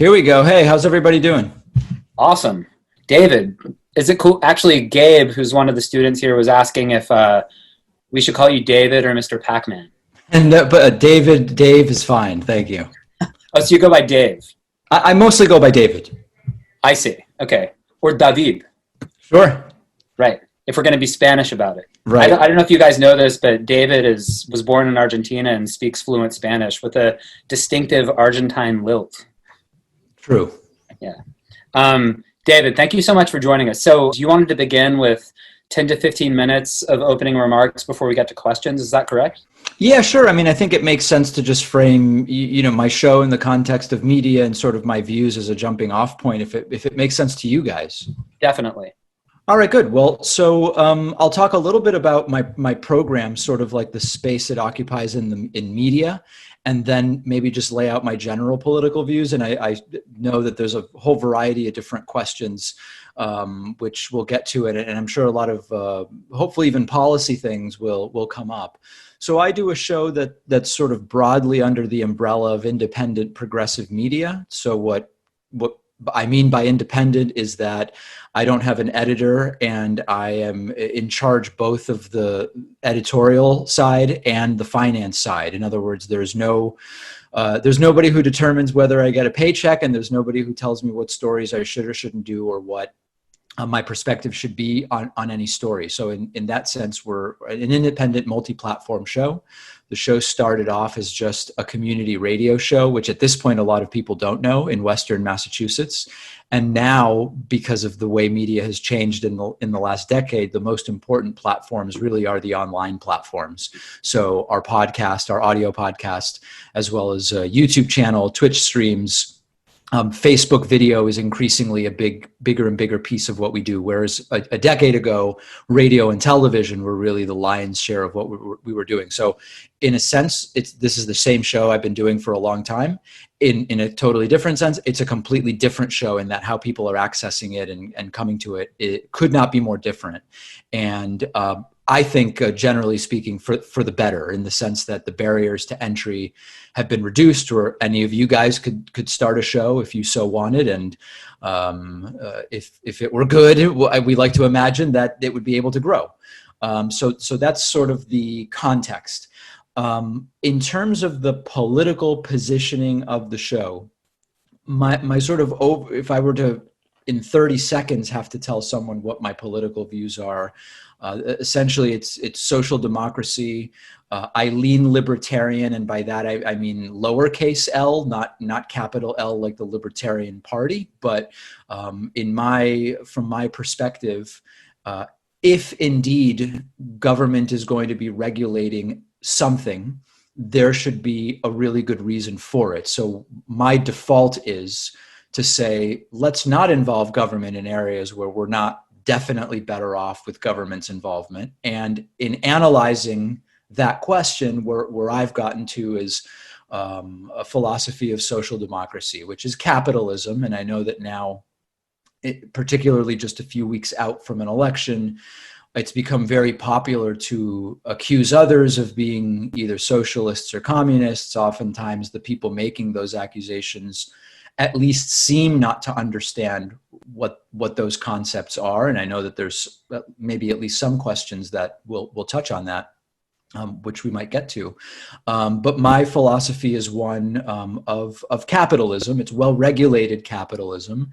Here we go. Hey, how's everybody doing? Awesome. David, is it cool? Actually, Gabe, who's one of the students here, was asking if we should call you David or Mr. Pakman. And Dave is fine. Thank you. Oh, so you go by Dave. I mostly go by David. I see. Okay. Or David. Sure. Right. If we're going to be Spanish about it. Right. I don't know if you guys know this, but David was born in Argentina and speaks fluent Spanish with a distinctive Argentine lilt. True. Yeah. David, thank you so much for joining us. So you wanted to begin with 10 to 15 minutes of opening remarks before we get to questions. Is that correct? Yeah, sure. I mean, I think it makes sense to just frame, my show in the context of media and sort of my views as a jumping off point, if it makes sense to you guys. Definitely. All right, good. Well, so I'll talk a little bit about my program, sort of like the space it occupies in media, and then maybe just lay out my general political views. And I know that there's a whole variety of different questions, which we'll get to it. And I'm sure a lot of, hopefully even policy things will come up. So I do a show that's sort of broadly under the umbrella of independent progressive media. So what I mean by independent is that I don't have an editor, and I am in charge both of the editorial side and the finance side. In other words, there's nobody who determines whether I get a paycheck, and there's nobody who tells me what stories I should or shouldn't do, or what my perspective should be on any story. So in that sense, we're an independent multi-platform show. The show started off as just a community radio show, which at this point, a lot of people don't know, in Western Massachusetts. And now, because of the way media has changed in the last decade, the most important platforms really are the online platforms. So our podcast, our audio podcast, as well as a YouTube channel, Twitch streams, Facebook video is increasingly a bigger and bigger piece of what we do. Whereas a decade ago, radio and television were really the lion's share of what we were doing. So in a sense, this is the same show I've been doing for a long time. In a totally different sense, it's a completely different show in that how people are accessing it and coming to it, it could not be more different. And I think, generally speaking, for the better, in the sense that the barriers to entry have been reduced, or any of you guys could start a show if you so wanted. And if it were good, we like to imagine that it would be able to grow. So that's sort of the context. In terms of the political positioning of the show, my sort of, if I were to, in 30 seconds, have to tell someone what my political views are, essentially it's social democracy. I lean libertarian, and by that I mean lowercase l, not capital L like the Libertarian Party. But from my perspective, if indeed government is going to be regulating something, there should be a really good reason for it. So my default is to say, let's not involve government in areas where we're not definitely better off with government's involvement. And in analyzing that question, where I've gotten to is a philosophy of social democracy, which is capitalism. And I know that now, particularly just a few weeks out from an election, it's become very popular to accuse others of being either socialists or communists. Oftentimes the people making those accusations at least seem not to understand what those concepts are. And I know that there's maybe at least some questions that we'll touch on that, which we might get to. But my philosophy is one of capitalism. It's well-regulated capitalism.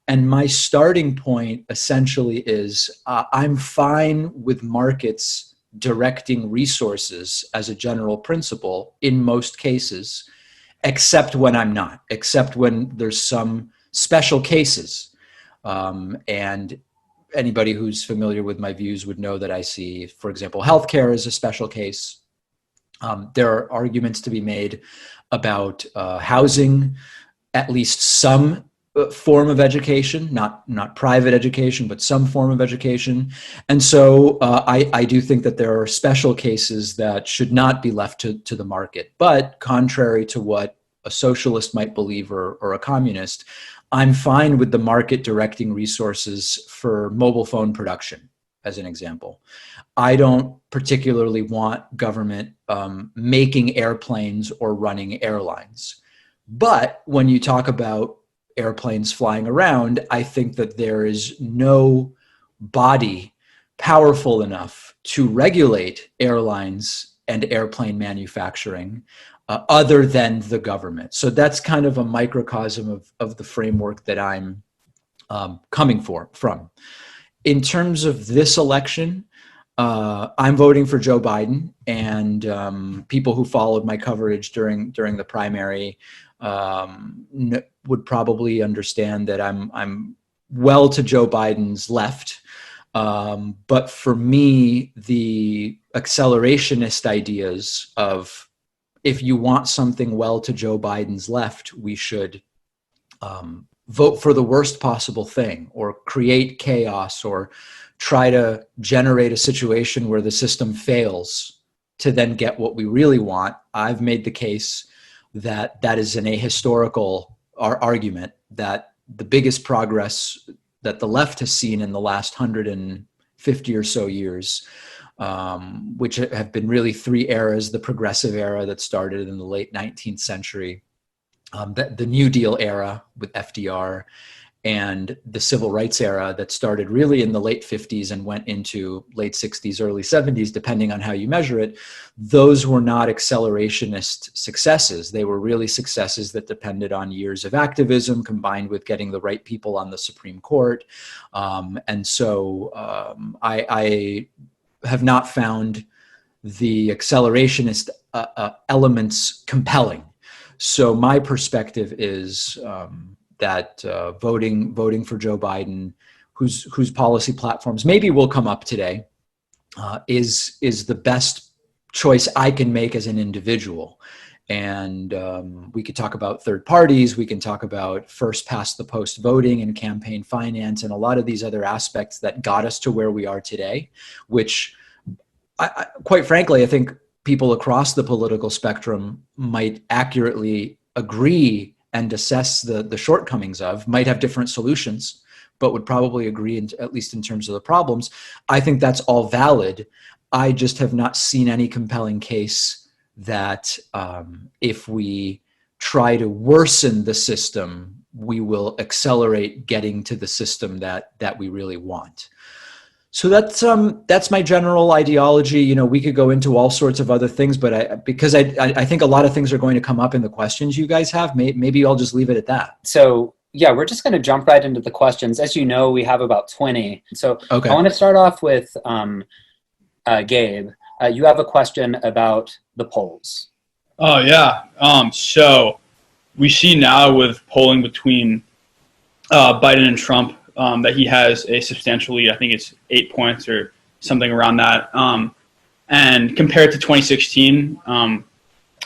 And my starting point essentially is I'm fine with markets directing resources as a general principle in most cases, except when I'm not, except when there's some special cases. And anybody who's familiar with my views would know that I see, for example, healthcare as a special case. There are arguments to be made about housing, at least some form of education, not private education, but some form of education. And so I do think that there are special cases that should not be left to the market. But contrary to what a socialist might believe or a communist, I'm fine with the market directing resources for mobile phone production, as an example. I don't particularly want government making airplanes or running airlines. But when you talk about airplanes flying around, I think that there is no body powerful enough to regulate airlines and airplane manufacturing other than the government. So that's kind of a microcosm of the framework that I'm coming from. In terms of this election, I'm voting for Joe Biden, and people who followed my coverage during the primary would probably understand that I'm well to Joe Biden's left. But for me, the accelerationist ideas of, if you want something well to Joe Biden's left, we should vote for the worst possible thing, or create chaos, or try to generate a situation where the system fails to then get what we really want. I've made the case that that is an ahistorical argument, that the biggest progress that the left has seen in the last 150 or so years, which have been really three eras: the progressive era that started in the late 19th century, the New Deal era with FDR, and the civil rights era that started really in the late 50s and went into late 60s, early 70s, depending on how you measure it. Those were not accelerationist successes. They were really successes that depended on years of activism combined with getting the right people on the Supreme Court. And so I have not found the accelerationist elements compelling. So my perspective is that voting for Joe Biden, whose policy platforms maybe will come up today, is the best choice I can make as an individual. And we could talk about third parties. We can talk about first past the post voting and campaign finance and a lot of these other aspects that got us to where we are today, which quite frankly, I think people across the political spectrum might accurately agree and assess the shortcomings of, might have different solutions, but would probably agree, at least in terms of the problems. I think that's all valid. I just have not seen any compelling case that if we try to worsen the system, we will accelerate getting to the system that we really want. So that's my general ideology. You know, we could go into all sorts of other things, but because I think a lot of things are going to come up in the questions you guys have. Maybe I'll just leave it at that. So yeah, we're just going to jump right into the questions. As you know, we have about 20. So okay. I want to start off with Gabe. You have a question about the polls. Oh yeah. So we see now with polling between Biden and Trump, that he has a substantial lead. I think it's 8 points or something around that. And compared to 2016,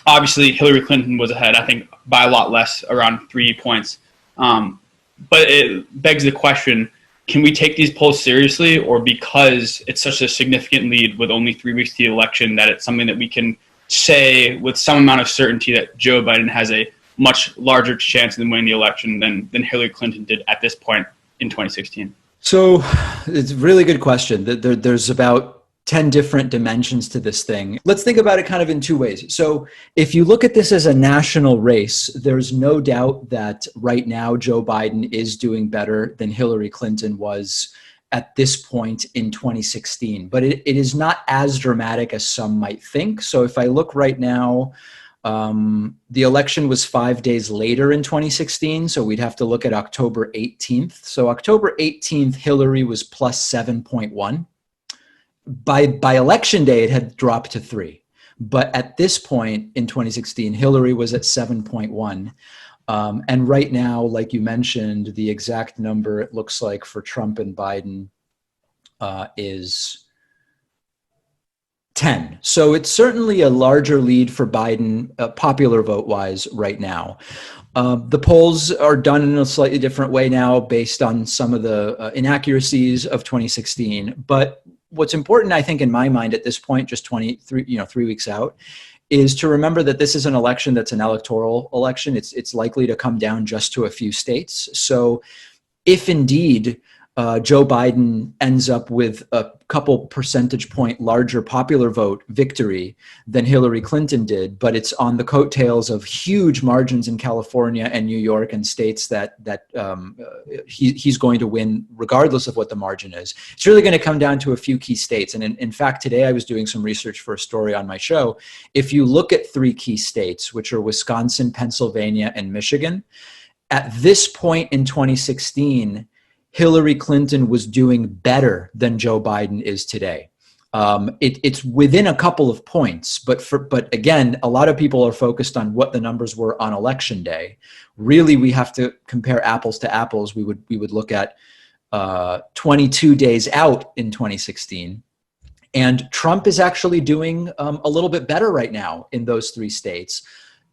obviously Hillary Clinton was ahead, I think by a lot less, around 3 points. But it begs the question, can we take these polls seriously, or because it's such a significant lead with only 3 weeks to the election, that it's something that we can say with some amount of certainty that Joe Biden has a much larger chance of winning the election than Hillary Clinton did at this point in 2016? So it's a really good question. There's about 10 different dimensions to this thing. Let's think about it kind of in two ways. So if you look at this as a national race, there's no doubt that right now Joe Biden is doing better than Hillary Clinton was at this point in 2016. But it is not as dramatic as some might think. So if I look right now, the election was 5 days later in 2016, so we'd have to look at October 18th. So October 18th, Hillary was plus 7.1. By election day, it had dropped to 3. But at this point in 2016, Hillary was at 7.1. And right now, like you mentioned, the exact number it looks like for Trump and Biden is 10. So it's certainly a larger lead for Biden, popular vote-wise, right now. The polls are done in a slightly different way now based on some of the inaccuracies of 2016. But what's important, I think, in my mind at this point, just 3 weeks out, is to remember that this is an election that's an electoral election. It's likely to come down just to a few states. So if indeed Joe Biden ends up with a couple percentage point larger popular vote victory than Hillary Clinton did, but it's on the coattails of huge margins in California and New York and states that he's going to win regardless of what the margin is. It's really going to come down to a few key states. And in fact, today I was doing some research for a story on my show. If you look at three key states, which are Wisconsin, Pennsylvania, and Michigan, at this point in 2016, Hillary Clinton was doing better than Joe Biden is today. It's within a couple of points, but again, a lot of people are focused on what the numbers were on election day. Really, we have to compare apples to apples. We would look at 22 days out in 2016. And Trump is actually doing a little bit better right now in those three states.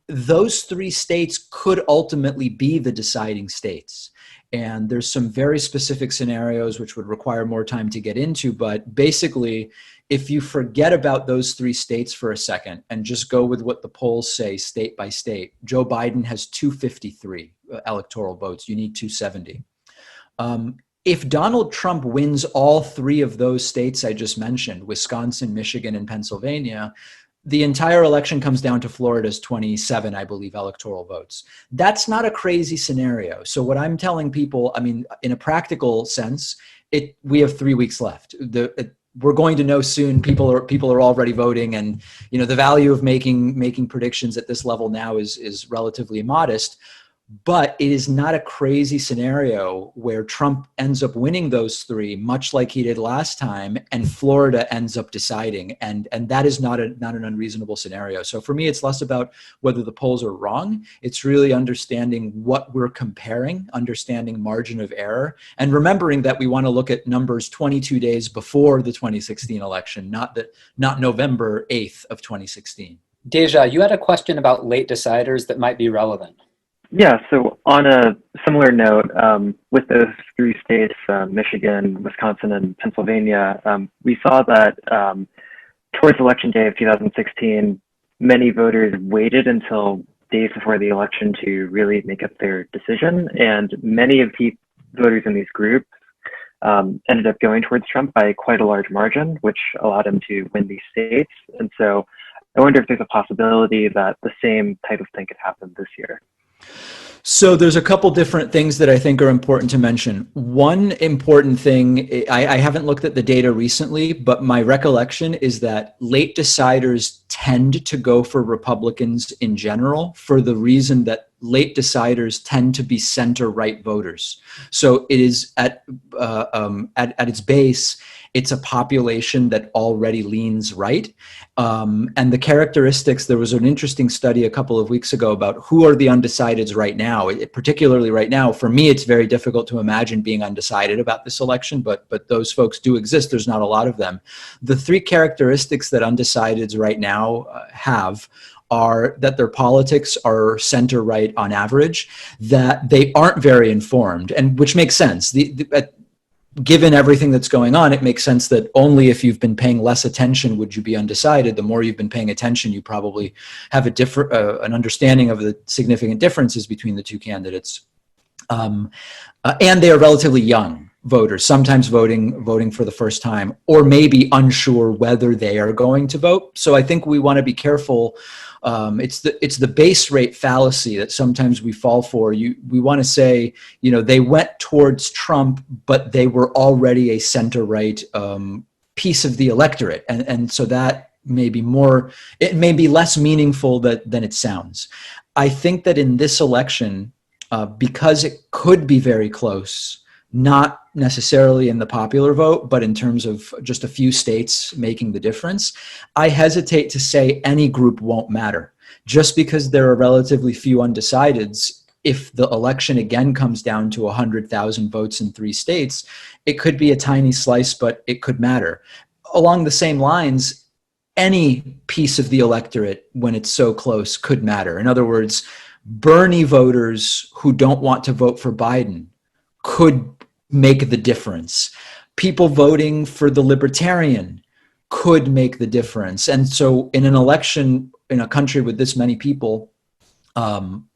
Those three states could ultimately be the deciding states. And there's some very specific scenarios which would require more time to get into. But basically, if you forget about those three states for a second and just go with what the polls say state by state, Joe Biden has 253 electoral votes. You need 270. If Donald Trump wins all three of those states I just mentioned, Wisconsin, Michigan, and Pennsylvania, the entire election comes down to Florida's 27, I believe, electoral votes. That's not a crazy scenario. So what I'm telling people, I mean, in a practical sense, we have 3 weeks left. We're going to know soon. People are already voting, and the value of making predictions at this level now is relatively modest. But it is not a crazy scenario where Trump ends up winning those three, much like he did last time, and Florida ends up deciding. And that is not an unreasonable scenario. So for me, it's less about whether the polls are wrong. It's really understanding what we're comparing, understanding margin of error, and remembering that we want to look at numbers 22 days before the 2016 election, not November 8th of 2016. Deja, you had a question about late deciders that might be relevant. Yeah, so on a similar note, with those three states, Michigan, Wisconsin, and Pennsylvania, we saw that towards Election Day of 2016, many voters waited until days before the election to really make up their decision. And many of the voters in these groups ended up going towards Trump by quite a large margin, which allowed him to win these states. And so I wonder if there's a possibility that the same type of thing could happen this year. So there's a couple different things that I think are important to mention. One important thing, I haven't looked at the data recently, but my recollection is that late deciders tend to go for Republicans in general for the reason that late deciders tend to be center-right voters. So it is at its base, it's a population that already leans right. And the characteristics, there was an interesting study a couple of weeks ago about who are the undecideds right now. Particularly right now, for me, it's very difficult to imagine being undecided about this election, but those folks do exist. There's not a lot of them. The three characteristics that undecideds right now have are that their politics are center-right on average, that they aren't very informed, and which makes sense. Given everything that's going on, it makes sense that only if you've been paying less attention would you be undecided. The more you've been paying attention, you probably have an understanding of the significant differences between the two candidates. And they are relatively young voters, sometimes voting for the first time, or maybe unsure whether they are going to vote. So I think we want to be careful. It's the base rate fallacy that sometimes we fall for. We want to say, they went towards Trump, but they were already a center-right piece of the electorate, and so that may be it may be less meaningful than it sounds. I think that in this election, because it could be very close, not necessarily in the popular vote, but in terms of just a few states making the difference, I hesitate to say any group won't matter. Just because there are relatively few undecideds, if the election again comes down to 100,000 votes in three states, it could be a tiny slice, but it could matter. Along the same lines, any piece of the electorate, when it's so close, could matter. In other words, Bernie voters who don't want to vote for Biden could make the difference. People voting for the Libertarian could make the difference. And so in an election in a country with this many people,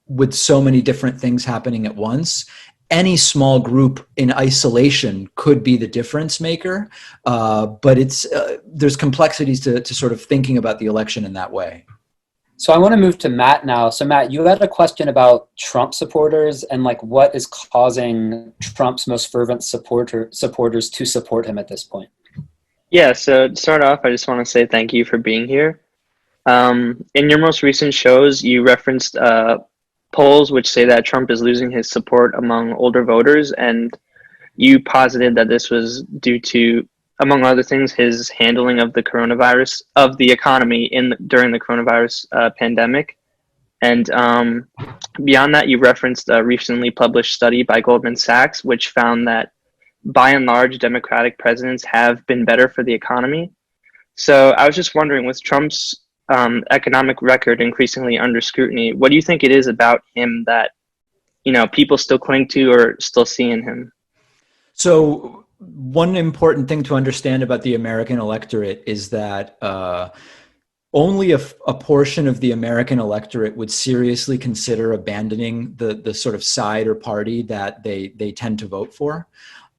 with so many different things happening at once, any small group in isolation could be the difference maker, but there's complexities to sort of thinking about the election in that way. So I want to move to Matt now. So Matt, you had a question about Trump supporters and like what is causing Trump's most fervent supporters to support him at this point. Yeah, so to start off, I just want to say thank you for being here. In your most recent shows, you referenced polls which say that Trump is losing his support among older voters, and you posited that this was due to, among other things, his handling of the coronavirus, of the economy during the coronavirus pandemic. And beyond that, you referenced a recently published study by Goldman Sachs, which found that by and large, Democratic presidents have been better for the economy. So I was just wondering, with Trump's economic record increasingly under scrutiny, what do you think it is about him that, people still cling to or still see in him? So one important thing to understand about the American electorate is that only a portion of the American electorate would seriously consider abandoning the sort of side or party that they tend to vote for.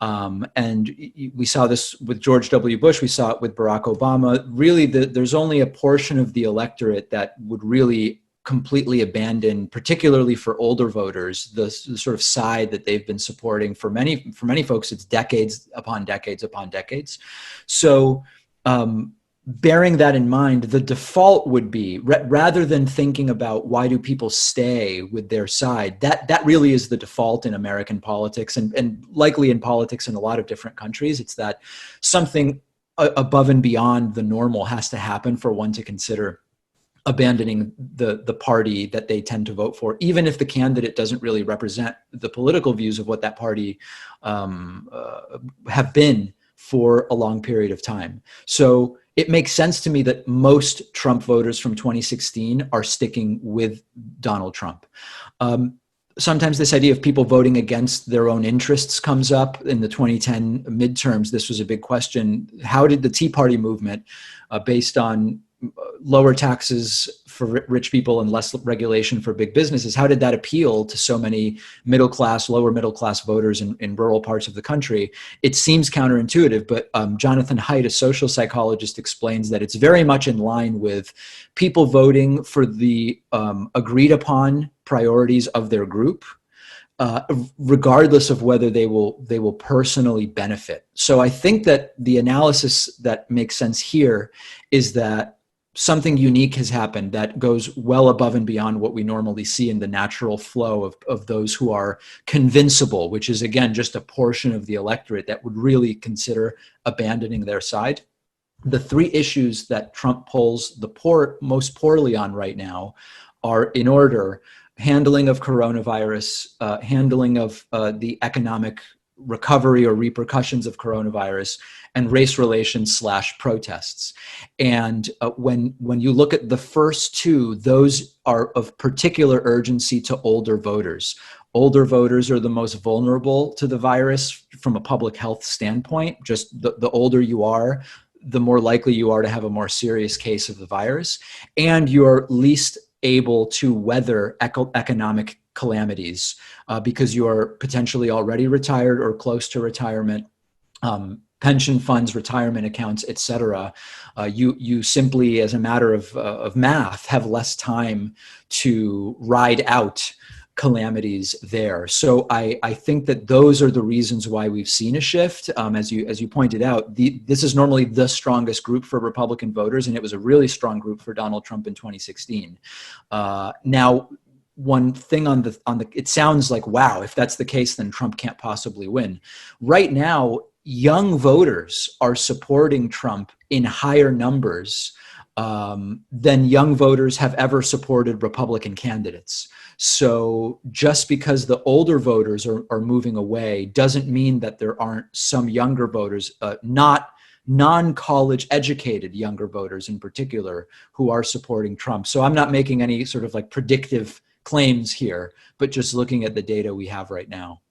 And we saw this with George W. Bush. We saw it with Barack Obama. Really, there's only a portion of the electorate that would really completely abandon, particularly for older voters, the sort of side that they've been supporting for many folks. It's decades upon decades upon decades. So, bearing that in mind, the default would be, rather than thinking about why do people stay with their side, that really is the default in American politics and likely in politics in a lot of different countries. It's that something above and beyond the normal has to happen for one to consider abandoning the party that they tend to vote for, even if the candidate doesn't really represent the political views of what that party have been for a long period of time. So it makes sense to me that most Trump voters from 2016 are sticking with Donald Trump. Sometimes this idea of people voting against their own interests comes up. In the 2010 midterms, this was a big question. How did the Tea Party movement, based on lower taxes for rich people and less regulation for big businesses, how did that appeal to so many lower middle class voters in rural parts of the country? It seems counterintuitive, but Jonathan Haidt, a social psychologist, explains that it's very much in line with people voting for the agreed upon priorities of their group, regardless of whether they will personally benefit. So I think that the analysis that makes sense here is that something unique has happened that goes well above and beyond what we normally see in the natural flow of those who are convincible, which is, again, just a portion of the electorate that would really consider abandoning their side. The three issues that Trump polls most poorly on right now are, in order, handling of coronavirus, handling of the economic recovery or repercussions of coronavirus, and race relations / protests. And when you look at the first two, those are of particular urgency to older voters. Older voters are the most vulnerable to the virus from a public health standpoint. Just the older you are, the more likely you are to have a more serious case of the virus, and you're least able to weather economic calamities because you are potentially already retired or close to retirement, pension funds, retirement accounts, etc. You simply, as a matter of math, have less time to ride out calamities there. So I think that those are the reasons why we've seen a shift. As you pointed out, this is normally the strongest group for Republican voters, and it was a really strong group for Donald Trump in 2016. Now, one thing on the it sounds like, wow, if that's the case, then Trump can't possibly win. Right now, young voters are supporting Trump in higher numbers than young voters have ever supported Republican candidates. So just because the older voters are moving away doesn't mean that there aren't some younger voters, not non-college educated younger voters in particular, who are supporting Trump. So I'm not making any sort of like predictive claims here, but just looking at the data we have right now.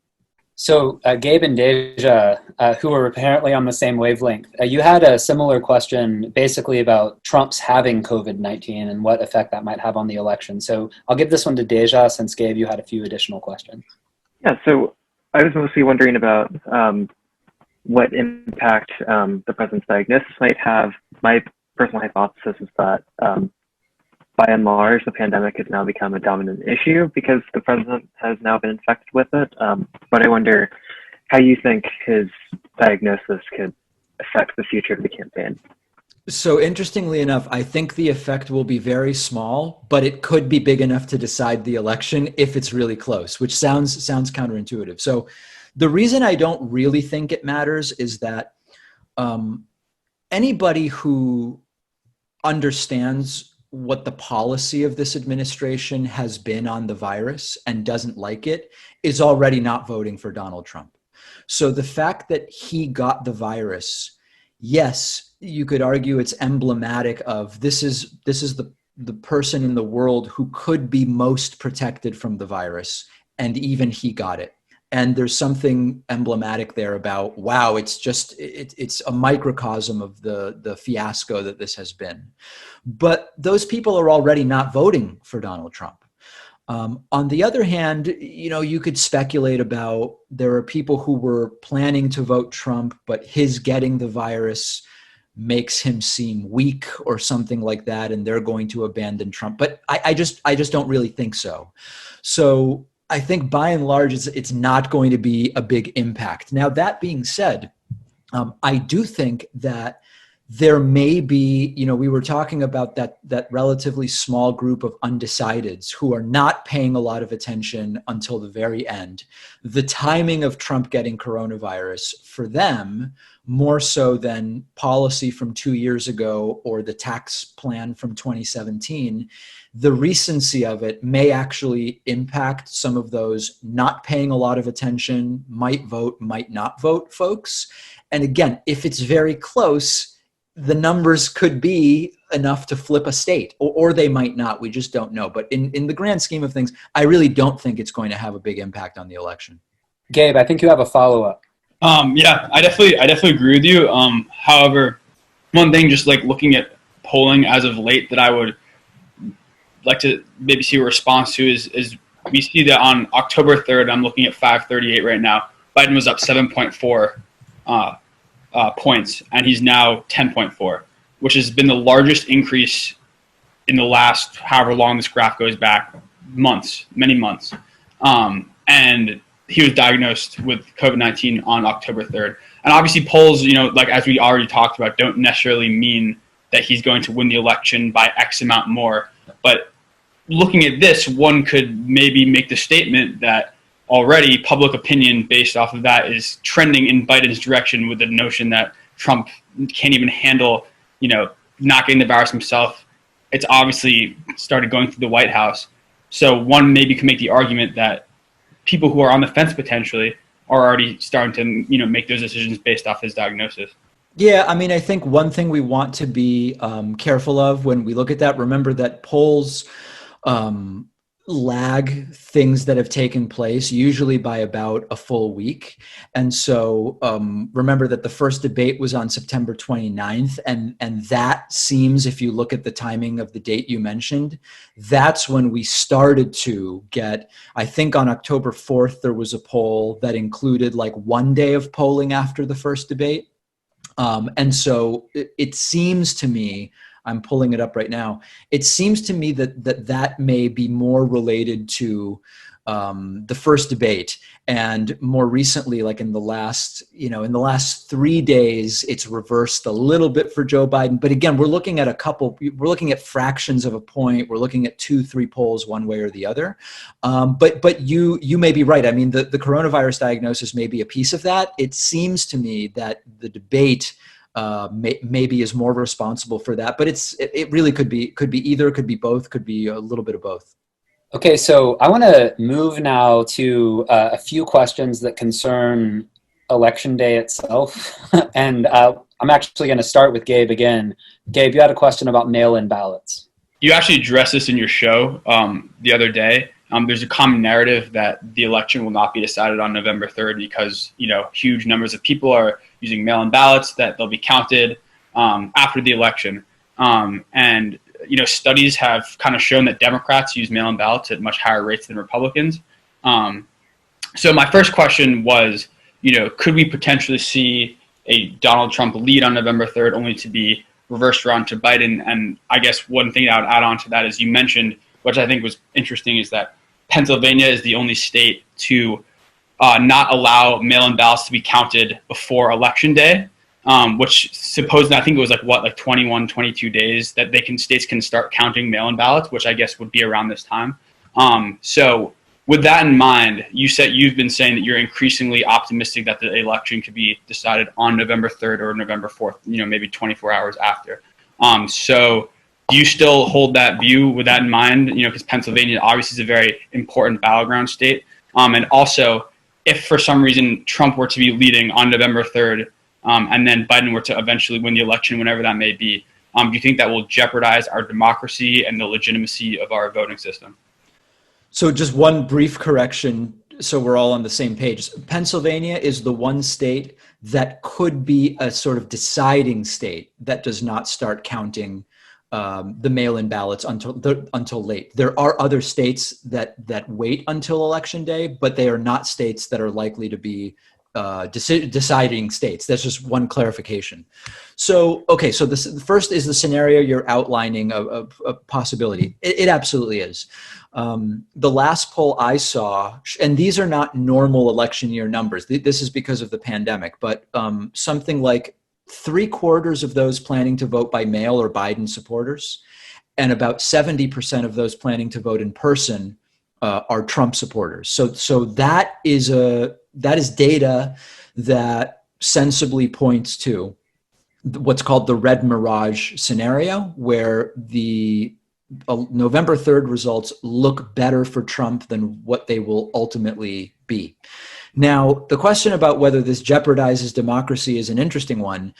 So Gabe and Deja, who are apparently on the same wavelength, you had a similar question basically about Trump's having COVID-19 and what effect that might have on the election. So I'll give this one to Deja, since Gabe, you had a few additional questions. Yeah, so I was mostly wondering about what impact the president's diagnosis might have. My personal hypothesis is that by and large, the pandemic has now become a dominant issue because the president has now been infected with it. But I wonder how you think his diagnosis could affect the future of the campaign. So interestingly enough, I think the effect will be very small, but it could be big enough to decide the election if it's really close, which sounds counterintuitive. So the reason I don't really think it matters is that anybody who understands what the policy of this administration has been on the virus and doesn't like it is already not voting for Donald Trump. So the fact that he got the virus, yes, you could argue it's emblematic of this is the person in the world who could be most protected from the virus, and even he got it. And there's something emblematic there about, wow, it's a microcosm of the fiasco that this has been. But those people are already not voting for Donald Trump. On the other hand, you could speculate about there are people who were planning to vote Trump, but his getting the virus makes him seem weak or something like that, and they're going to abandon Trump. But I just don't really think so. So I think by and large, it's not going to be a big impact. Now, that being said, I do think that there may be, we were talking about that relatively small group of undecideds who are not paying a lot of attention until the very end. The timing of Trump getting coronavirus for them, more so than policy from 2 years ago or the tax plan from 2017, the recency of it may actually impact some of those not paying a lot of attention, might vote, might not vote folks. And again, if it's very close, the numbers could be enough to flip a state, or they might not. We just don't know. But in the grand scheme of things, I really don't think it's going to have a big impact on the election. Gabe, I think you have a follow-up. Yeah, I definitely agree with you. However, one thing, just like looking at polling as of late, that I would like to maybe see a response to is we see that on October 3rd, I'm looking at 538 right now. Biden was up 7.4 points, and he's now 10.4, which has been the largest increase in the last however long this graph goes back, many months. And he was diagnosed with COVID-19 on October 3rd. And obviously polls, like as we already talked about, don't necessarily mean that he's going to win the election by X amount more. But looking at this, one could maybe make the statement that already public opinion based off of that is trending in Biden's direction, with the notion that Trump can't even handle, not getting the virus himself. It's obviously started going through the White House. So one maybe can make the argument that people who are on the fence potentially are already starting to, make those decisions based off his diagnosis. Yeah, I mean, I think one thing we want to be careful of when we look at that, remember that polls lag things that have taken place usually by about a full week. And so remember that the first debate was on September 29th. And that seems, if you look at the timing of the date you mentioned, that's when we started to get, I think on October 4th, there was a poll that included like 1 day of polling after the first debate. And so it seems to me, I'm pulling it up right now, it seems to me that may be more related to the first debate, and more recently, like in the last 3 days, it's reversed a little bit for Joe Biden. But again, we're looking at fractions of a point. We're looking at 2-3 polls one way or the other. But you may be right. I mean, the coronavirus diagnosis may be a piece of that. It seems to me that the debate maybe is more responsible for that, but it really could be either, could be both, could be a little bit of both. Okay, so I want to move now to a few questions that concern Election Day itself. And I'm actually going to start with Gabe again. Gabe, you had a question about mail-in ballots. You actually addressed this in your show the other day. There's a common narrative that the election will not be decided on November 3rd because, huge numbers of people are using mail-in ballots, that they'll be counted after the election. And studies have kind of shown that Democrats use mail-in ballots at much higher rates than Republicans. So my first question was, could we potentially see a Donald Trump lead on November 3rd only to be reversed around to Biden? And I guess one thing I would add on to that is you mentioned, which I think was interesting, is that Pennsylvania is the only state to not allow mail-in ballots to be counted before Election Day, which supposedly, I think it was like 21, 22 days that states can start counting mail-in ballots, which I guess would be around this time. So with that in mind, you've been saying that you're increasingly optimistic that the election could be decided on November 3rd or November 4th, maybe 24 hours after. So do you still hold that view with that in mind? Because Pennsylvania obviously is a very important battleground state. And also, if for some reason Trump were to be leading on November 3rd, and then Biden were to eventually win the election, whenever that may be, do you think that will jeopardize our democracy and the legitimacy of our voting system? So just one brief correction, so we're all on the same page. Pennsylvania is the one state that could be a sort of deciding state that does not start counting the mail-in ballots until late. There are other states that wait until Election Day, but they are not states that are likely to be deciding states. That's just one clarification. So, okay, so the first is the scenario you're outlining a possibility. It absolutely is. The last poll I saw, and these are not normal election year numbers, this is because of the pandemic, but something like 3/4 of those planning to vote by mail are Biden supporters, and about 70% of those planning to vote in person are Trump supporters. So that is data that sensibly points to what's called the red mirage scenario, where the November 3rd results look better for Trump than what they will ultimately be. Now, the question about whether this jeopardizes democracy is an interesting one.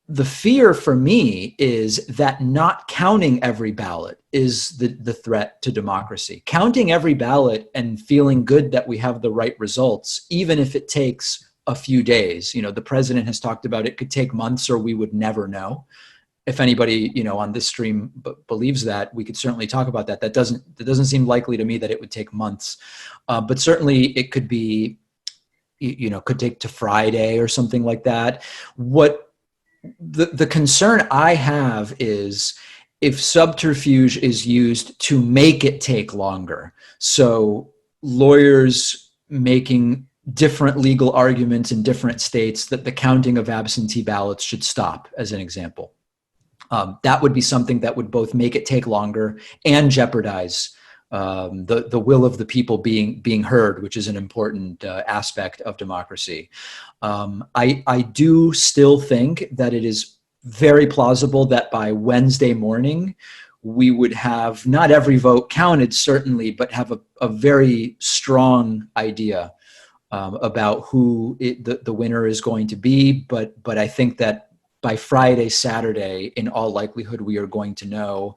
The fear for me is that not counting every ballot is the threat to democracy. Counting every ballot and feeling good that we have the right results, even if it takes a few days. The president has talked about it could take months or we would never know. If anybody, on this stream believes that, we could certainly talk about that. That doesn't seem likely to me that it would take months, but certainly it could be, could take to Friday or something like that. What the concern I have is if subterfuge is used to make it take longer. So lawyers making different legal arguments in different states that the counting of absentee ballots should stop, as an example. That would be something that would both make it take longer and jeopardize the will of the people being heard, which is an important aspect of democracy. I do still think that it is very plausible that by Wednesday morning, we would have not every vote counted, certainly, but have a very strong idea about who the winner is going to be. But I think that by Friday, Saturday, in all likelihood, we are going to know.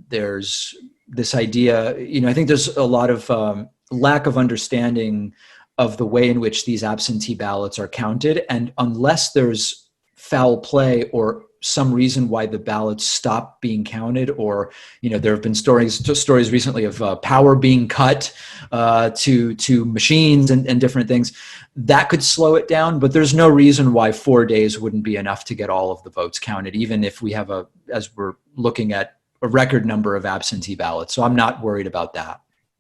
There's this idea, I think there's a lot of lack of understanding of the way in which these absentee ballots are counted. And unless there's foul play or some reason why the ballots stop being counted, or, there have been stories recently of power being cut to machines and different things, that could slow it down. But there's no reason why 4 days wouldn't be enough to get all of the votes counted, even if we have as we're looking at a record number of absentee ballots. So I'm not worried about that.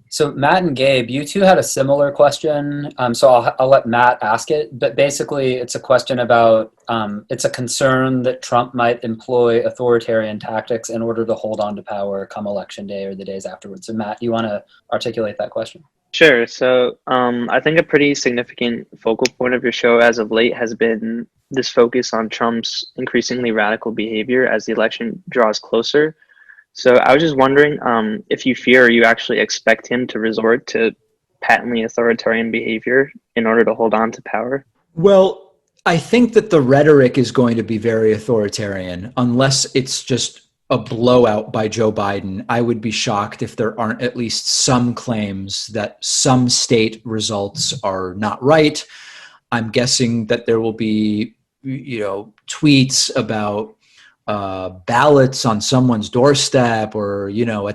So Matt and Gabe, you two had a similar question. So I'll let Matt ask it, but basically it's a question about, it's a concern that Trump might employ authoritarian tactics in order to hold on to power come election day or the days afterwards. So Matt, you want to articulate that question? Sure. So I think a pretty significant focal point of your show as of late has been this focus on Trump's increasingly radical behavior as the election draws closer. So I was just wondering if you fear or you actually expect him to resort to patently authoritarian behavior in order to hold on to power? Well, I think that the rhetoric is going to be very authoritarian, unless it's just a blowout by Joe Biden. I would be shocked if there aren't at least some claims that some state results are not right. I'm guessing that there will be, tweets about ballots on someone's doorstep, or, you know,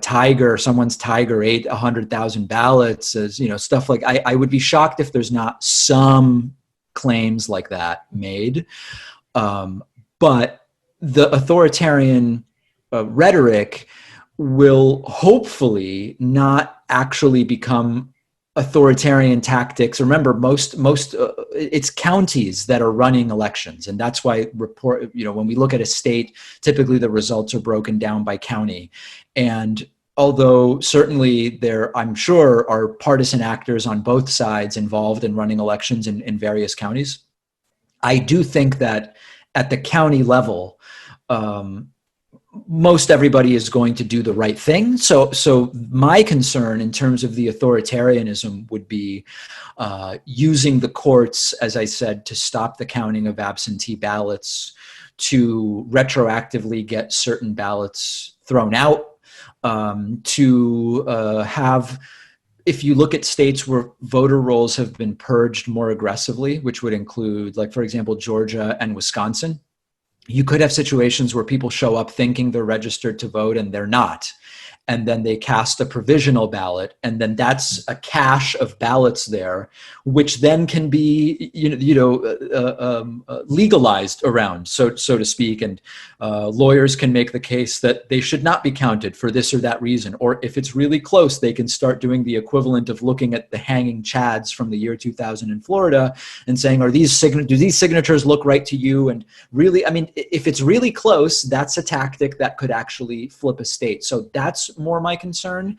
someone's tiger ate 100,000 ballots, as, you know, stuff like, I would be shocked if there's not some claims like that made. But the authoritarian rhetoric will hopefully not actually become authoritarian tactics. Remember, most it's counties that are running elections, and that's why when we look at a state, typically the results are broken down by county. And although certainly there, I'm sure, are partisan actors on both sides involved in running elections in various counties, I do think that at the county level, most everybody is going to do the right thing. So my concern in terms of the authoritarianism would be using the courts, as I said, to stop the counting of absentee ballots, to retroactively get certain ballots thrown out, to have, if you look at states where voter rolls have been purged more aggressively, which would include, like, for example, Georgia and Wisconsin, you could have situations where people show up thinking they're registered to vote and they're not. And then they cast a provisional ballot, and then that's a cache of ballots there, which then can be, legalized around, so to speak. And lawyers can make the case that they should not be counted for this or that reason. Or if it's really close, they can start doing the equivalent of looking at the hanging chads from the year 2000 in Florida and saying, do these signatures look right to you? And really, I mean, if it's really close, that's a tactic that could actually flip a state. So that's more my concern.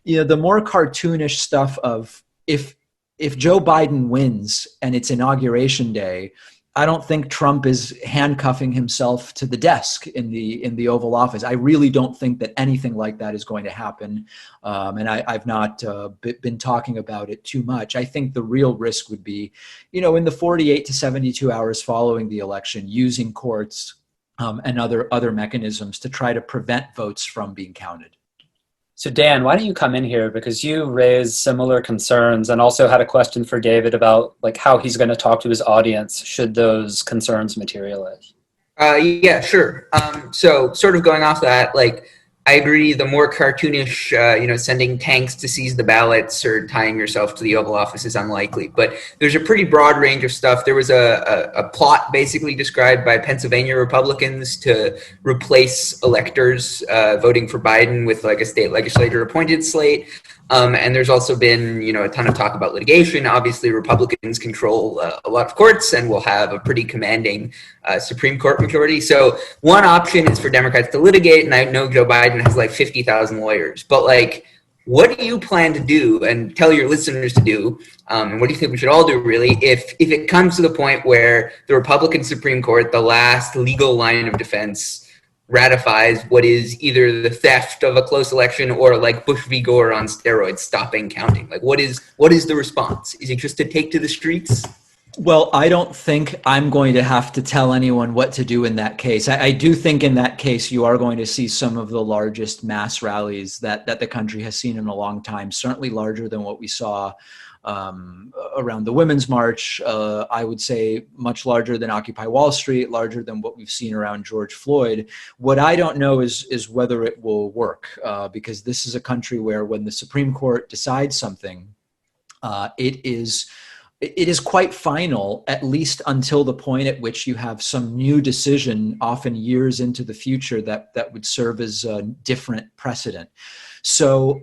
You know, the more cartoonish stuff of, if Joe Biden wins and it's Inauguration Day, I don't think Trump is handcuffing himself to the desk in the Oval Office. I really don't think that anything like that is going to happen. And I've not been talking about it too much. I think the real risk would be, in the 48 to 72 hours following the election, using courts and other mechanisms to try to prevent votes from being counted. So Dan, why don't you come in here, because you raised similar concerns and also had a question for David about like how he's going to talk to his audience should those concerns materialize. Yeah, sure. So sort of going off that, like, I agree, the more cartoonish, sending tanks to seize the ballots or tying yourself to the Oval Office is unlikely. But there's a pretty broad range of stuff. There was a plot basically described by Pennsylvania Republicans to replace electors voting for Biden with like a state legislature appointed slate. And there's also been, a ton of talk about litigation. Obviously, Republicans control a lot of courts and will have a pretty commanding Supreme Court majority. So one option is for Democrats to litigate, and I know Joe Biden has like 50,000 lawyers. But like, what do you plan to do and tell your listeners to do? And what do you think we should all do, really, if it comes to the point where the Republican Supreme Court, the last legal line of defense, ratifies what is either the theft of a close election or like Bush v. Gore on steroids, stopping counting? Like, what is the response? Is it just to take to the streets? Well, I don't think I'm going to have to tell anyone what to do in that case. I do think in that case, you are going to see some of the largest mass rallies that the country has seen in a long time, certainly larger than what we saw around the Women's March. I would say much larger than Occupy Wall Street, larger than what we've seen around George Floyd. What I don't know is whether it will work, because this is a country where when the Supreme Court decides something, it is quite final, at least until the point at which you have some new decision, often years into the future, that would serve as a different precedent. So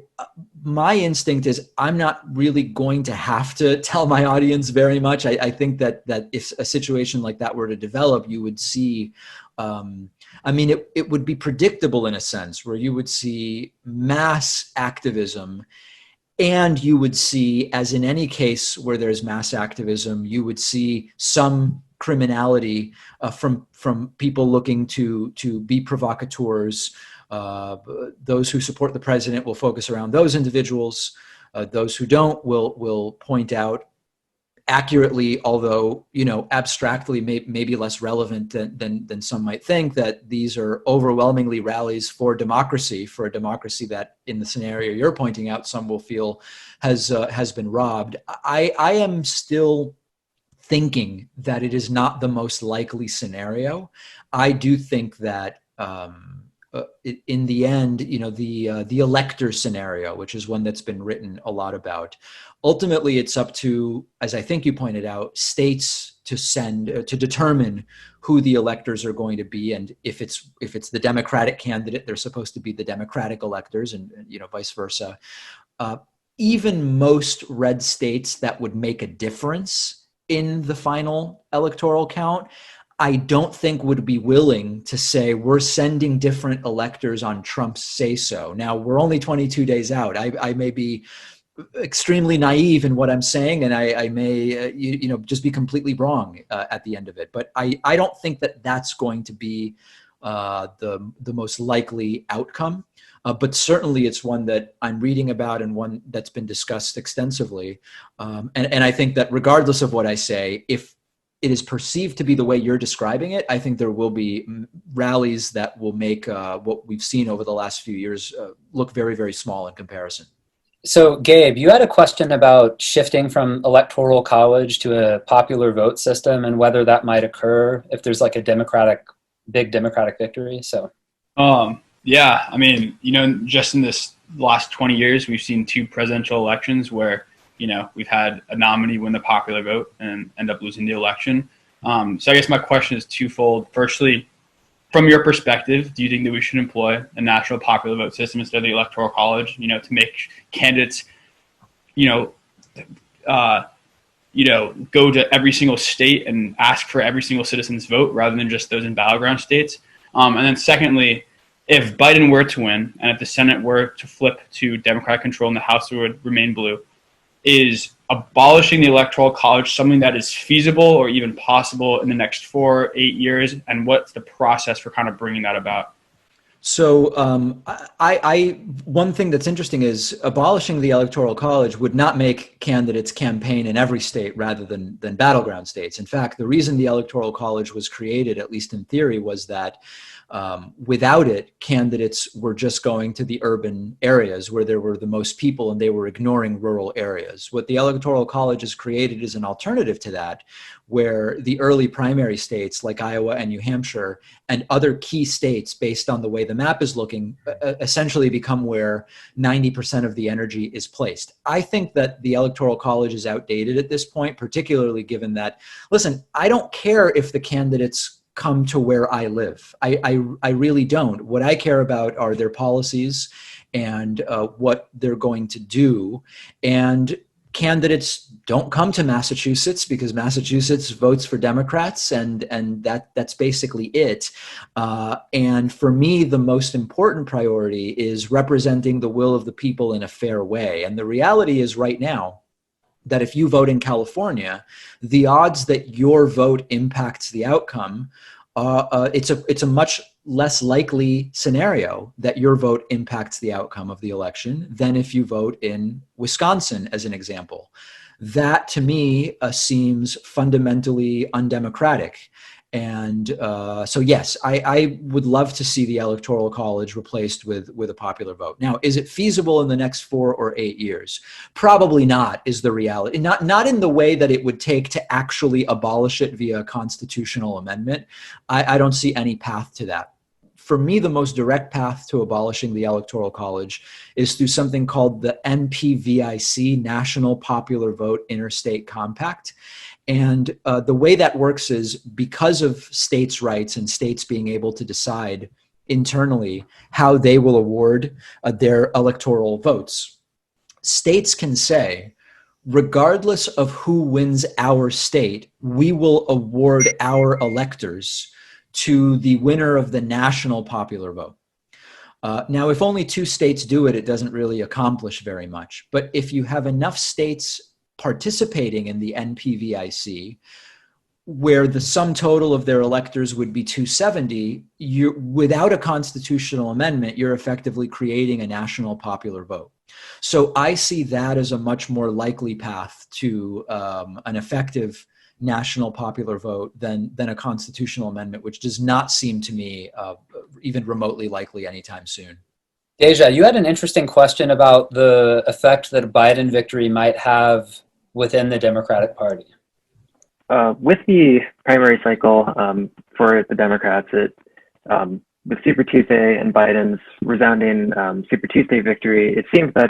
my instinct is I'm not really going to have to tell my audience very much. I think that if a situation like that were to develop, you would see, it would be predictable in a sense, where you would see mass activism. And you would see, as in any case where there's mass activism, you would see some criminality from people looking to be provocateurs. Those who support the president will focus around those individuals. Those who don't will point out accurately, although abstractly maybe less relevant than some might think, that these are overwhelmingly rallies for democracy, for a democracy that, in the scenario you're pointing out, some will feel has been robbed. I am still thinking that it is not the most likely scenario. I do think that in the end, the elector scenario, which is one that's been written a lot about, ultimately it's up to, as I think you pointed out, states to determine who the electors are going to be, and if it's the Democratic candidate, they're supposed to be the Democratic electors, and vice versa. Even most red states that would make a difference in the final electoral count, I don't think would be willing to say we're sending different electors on Trump's say-so. Now, we're only 22 days out. I may be extremely naive in what I'm saying, and I may just be completely wrong at the end of it. But I don't think that that's going to be the most likely outcome. But certainly it's one that I'm reading about and one that's been discussed extensively. And I think that regardless of what I say, if it is perceived to be the way you're describing it, I think there will be rallies that will make what we've seen over the last few years look very, very small in comparison. So, Gabe, you had a question about shifting from electoral college to a popular vote system and whether that might occur if there's like a big democratic victory. So, yeah, I mean, just in this last 20 years, we've seen 2 presidential elections where we've had a nominee win the popular vote and end up losing the election. So I guess my question is twofold. Firstly, from your perspective, do you think that we should employ a national popular vote system instead of the electoral college, to make candidates, go to every single state and ask for every single citizen's vote rather than just those in battleground states? And then secondly, if Biden were to win and if the Senate were to flip to Democratic control and the House would remain blue, is abolishing the Electoral College something that is feasible or even possible in the next 4 or 8 years? And what's the process for kind of bringing that about? So one thing that's interesting is abolishing the Electoral College would not make candidates campaign in every state rather than battleground states. In fact, the reason the Electoral College was created, at least in theory, was that without it, candidates were just going to the urban areas where there were the most people, and they were ignoring rural areas. What the Electoral College has created is an alternative to that, where the early primary states like Iowa and New Hampshire and other key states, based on the way the map is looking, essentially become where 90% of the energy is placed. I think that the Electoral College is outdated at this point, particularly given that, listen, I don't care if the candidates come to where I live. I really don't. What I care about are their policies and what they're going to do. And candidates don't come to Massachusetts because Massachusetts votes for Democrats, and that's basically it. And for me, the most important priority is representing the will of the people in a fair way. And the reality is right now, that if you vote in California, the odds that your vote impacts the outcome, it's a much less likely scenario that your vote impacts the outcome of the election than if you vote in Wisconsin, as an example. That, to me, seems fundamentally undemocratic. And so, yes, I would love to see the Electoral College replaced with a popular vote. Now, is it feasible in the next 4 or 8 years? Probably not, is the reality. Not in the way that it would take to actually abolish it via a constitutional amendment. I don't see any path to that. For me, the most direct path to abolishing the Electoral College is through something called the NPVIC, National Popular Vote Interstate Compact. And the way that works is because of states' rights and states being able to decide internally how they will award their electoral votes, states can say, regardless of who wins our state, we will award our electors to the winner of the national popular vote. Now, if only 2 states do it, it doesn't really accomplish very much. But if you have enough states participating in the NPVIC, where the sum total of their electors would be 270, without a constitutional amendment, you're effectively creating a national popular vote. So I see that as a much more likely path to an effective national popular vote than a constitutional amendment, which does not seem to me even remotely likely anytime soon. Deja, you had an interesting question about the effect that a Biden victory might have within the Democratic Party. With the primary cycle for the Democrats, it with Super Tuesday and Biden's resounding Super Tuesday victory, it seems that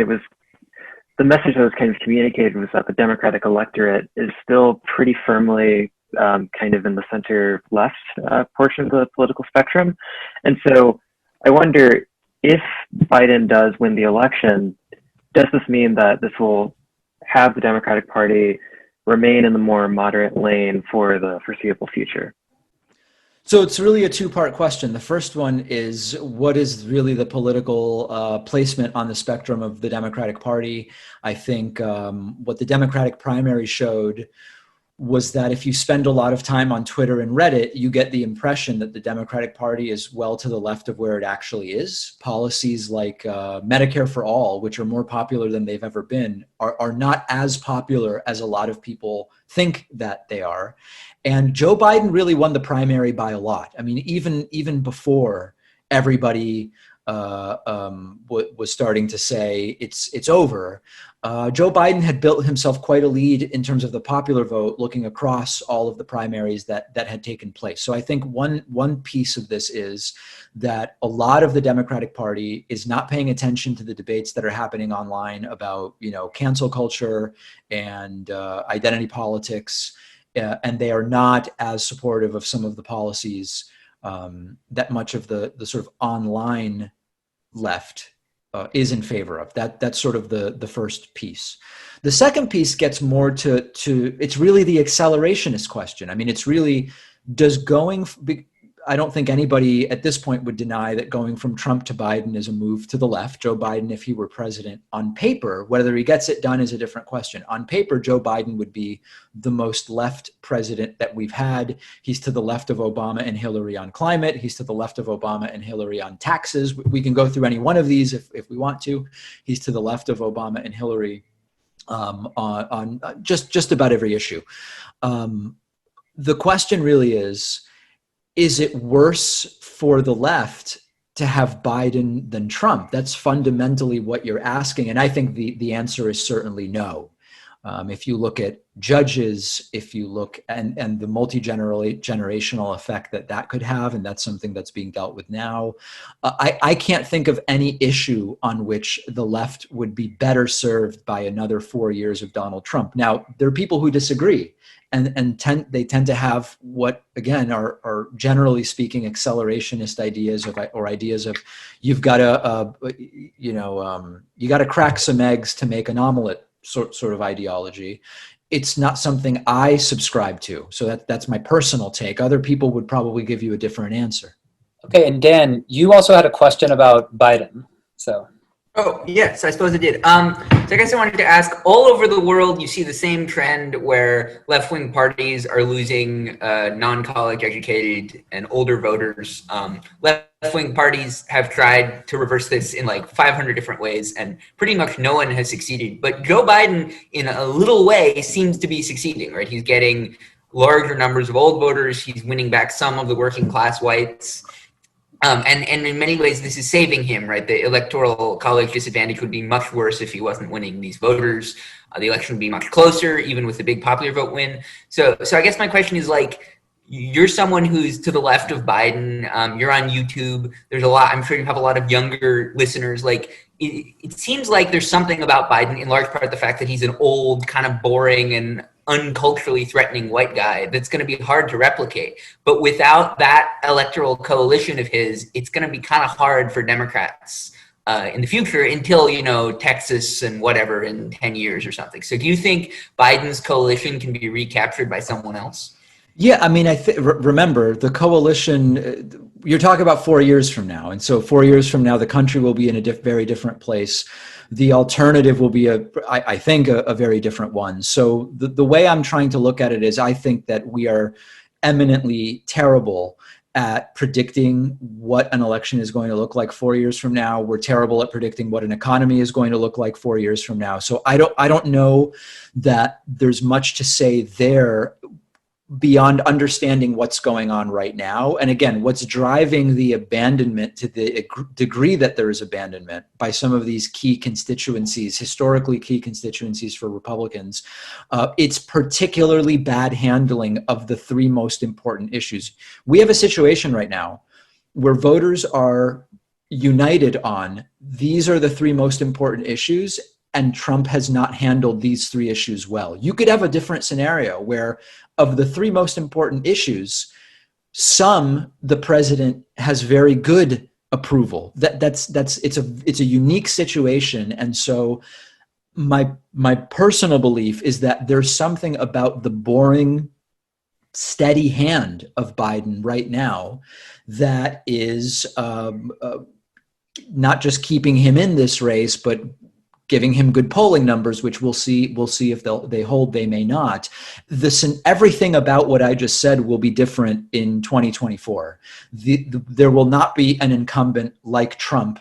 the message that was kind of communicated was that the Democratic electorate is still pretty firmly kind of in the center left portion of the political spectrum. And so I wonder, if Biden does win the election, does this mean that this will have the Democratic Party remain in the more moderate lane for the foreseeable future? So it's really a two-part question. The first one is, what is really the political placement on the spectrum of the Democratic Party? I think what the Democratic primary showed was that if you spend a lot of time on Twitter and Reddit, you get the impression that the Democratic Party is well to the left of where it actually is. Policies like Medicare for all, which are more popular than they've ever been, are not as popular as a lot of people think that they are. And Joe Biden really won the primary by a lot. I mean, even before everybody was starting to say it's over, Joe Biden had built himself quite a lead in terms of the popular vote, looking across all of the primaries that had taken place. So I think one piece of this is that a lot of the Democratic Party is not paying attention to the debates that are happening online about, cancel culture and identity politics, and they are not as supportive of some of the policies that much of the sort of online left is in favor of. That's sort of the first piece. The second piece gets more to it's really the accelerationist question. I mean, it's really, I don't think anybody at this point would deny that going from Trump to Biden is a move to the left. Joe Biden, if he were president, on paper, whether he gets it done is a different question. On paper, Joe Biden would be the most left president that we've had. He's to the left of Obama and Hillary on climate. He's to the left of Obama and Hillary on taxes. We can go through any one of these if we want to. He's to the left of Obama and Hillary on just about every issue. The question really is it worse for the left to have Biden than Trump? That's fundamentally what you're asking. And I think the answer is certainly no. If you look at judges, if you look and the multi-generational effect that could have, and that's something that's being dealt with now, I can't think of any issue on which the left would be better served by another 4 years of Donald Trump. Now, there are people who disagree. And they tend to have what, again, are generally speaking accelerationist ideas or ideas of you've got to you got to crack some eggs to make an omelet sort of ideology. It's not something I subscribe to. So that's my personal take. Other people would probably give you a different answer. Okay, and Dan, you also had a question about Biden. So. Oh, yes, I suppose it did. So I guess I wanted to ask, all over the world, you see the same trend where left-wing parties are losing non-college educated and older voters. Left-wing parties have tried to reverse this in like 500 different ways, and pretty much no one has succeeded. But Joe Biden, in a little way, seems to be succeeding, right? He's getting larger numbers of old voters. He's winning back some of the working class whites. And in many ways, this is saving him, right? The electoral college disadvantage would be much worse if he wasn't winning these voters. The election would be much closer, even with the big popular vote win. So I guess my question is, like, you're someone who's to the left of Biden. You're on YouTube. There's a lot. I'm sure you have a lot of younger listeners. Like, it seems like there's something about Biden, in large part the fact that he's an old, kind of boring and unculturally threatening white guy that's going to be hard to replicate. But without that electoral coalition of his, it's going to be kind of hard for Democrats in the future until, Texas and whatever in 10 years or something. So do you think Biden's coalition can be recaptured by someone else? Yeah, I mean, remember, the coalition, you're talking about 4 years from now. And so 4 years from now, the country will be in a very different place. The alternative will be, I think, a very different one. So the way I'm trying to look at it is I think that we are eminently terrible at predicting what an election is going to look like 4 years from now. We're terrible at predicting what an economy is going to look like 4 years from now. So I don't know that there's much to say there beyond understanding what's going on right now. And again, what's driving the abandonment to the degree that there is abandonment by some of these key constituencies, historically key constituencies for Republicans, it's particularly bad handling of the three most important issues. We have a situation right now where voters are united on, these are the three most important issues, and Trump has not handled these three issues well. You could have a different scenario where of the three most important issues, some the president has very good approval. It's a unique situation. And so my personal belief is that there's something about the boring, steady hand of Biden right now that is not just keeping him in this race, but giving him good polling numbers, which we'll see if they hold, they may not. Everything about what I just said will be different in 2024. There will not be an incumbent like Trump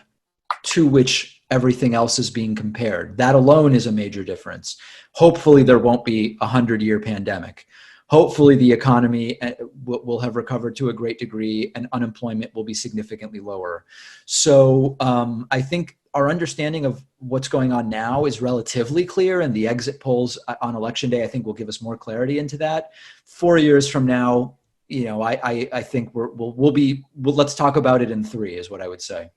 to which everything else is being compared. That alone is a major difference. Hopefully there won't be a 100-year pandemic. Hopefully the economy will have recovered to a great degree and unemployment will be significantly lower. So I think our understanding of what's going on now is relatively clear, and the exit polls on election day, I think, will give us more clarity into that. 4 years from now, I think let's talk about it in 3 is what I would say.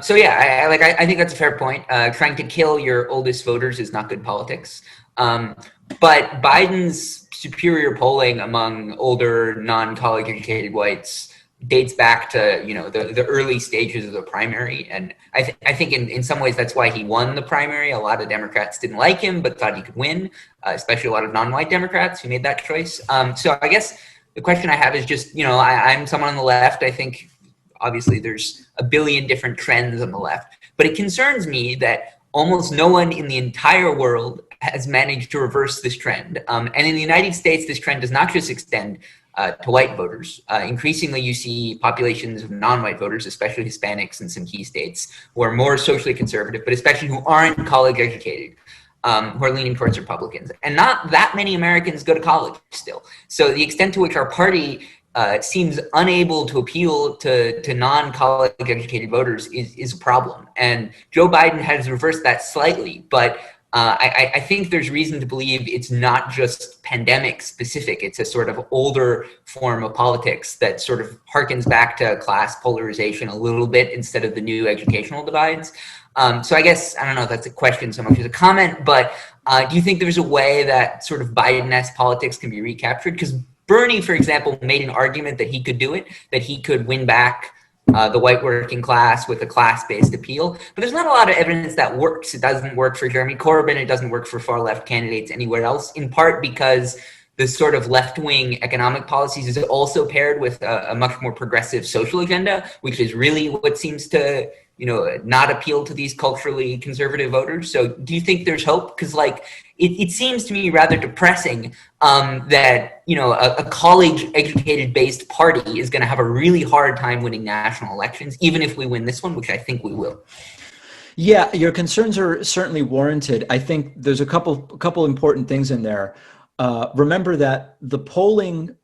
So yeah, I think that's a fair point. Trying to kill your oldest voters is not good politics. But Biden's superior polling among older, non-college educated whites dates back to, the early stages of the primary. And I think in some ways that's why he won the primary. A lot of Democrats didn't like him, but thought he could win, especially a lot of non-white Democrats who made that choice. So I guess the question I have is just, I'm someone on the left. I think obviously there's a billion different trends on the left, but it concerns me that almost no one in the entire world has managed to reverse this trend. And in the United States, this trend does not just extend to white voters. Increasingly, you see populations of non-white voters, especially Hispanics in some key states, who are more socially conservative, but especially who aren't college educated, who are leaning towards Republicans. And not that many Americans go to college still. So the extent to which our party seems unable to appeal to non-college educated voters is a problem. And Joe Biden has reversed that slightly, but I think there's reason to believe it's not just pandemic specific. It's a sort of older form of politics that sort of harkens back to class polarization a little bit instead of the new educational divides. So I guess, I don't know if that's a question so much as a comment, but do you think there's a way that sort of Biden-esque politics can be recaptured? Because Bernie, for example, made an argument that he could do it, that he could win back the white working class with a class-based appeal. But there's not a lot of evidence that works. It doesn't work for Jeremy Corbyn. It doesn't work for far-left candidates anywhere else, in part because the sort of left-wing economic policies is also paired with a much more progressive social agenda, which is really what seems to, not appeal to these culturally conservative voters. So do you think there's hope? Because it seems to me rather depressing that, a college-educated based party is going to have a really hard time winning national elections, even if we win this one, which I think we will. Yeah, your concerns are certainly warranted. I think there's a couple important things in there. Remember that the polling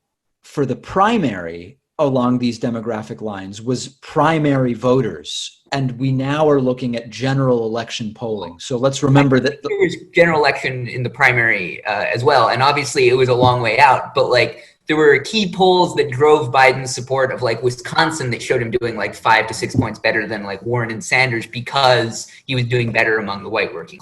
for the primary along these demographic lines was primary voters. And we now are looking at general election polling. So let's remember that there was general election in the primary as well. And obviously it was a long way out, but there were key polls that drove Biden's support of Wisconsin that showed him doing 5 to 6 points better than Warren and Sanders because he was doing better among the white working.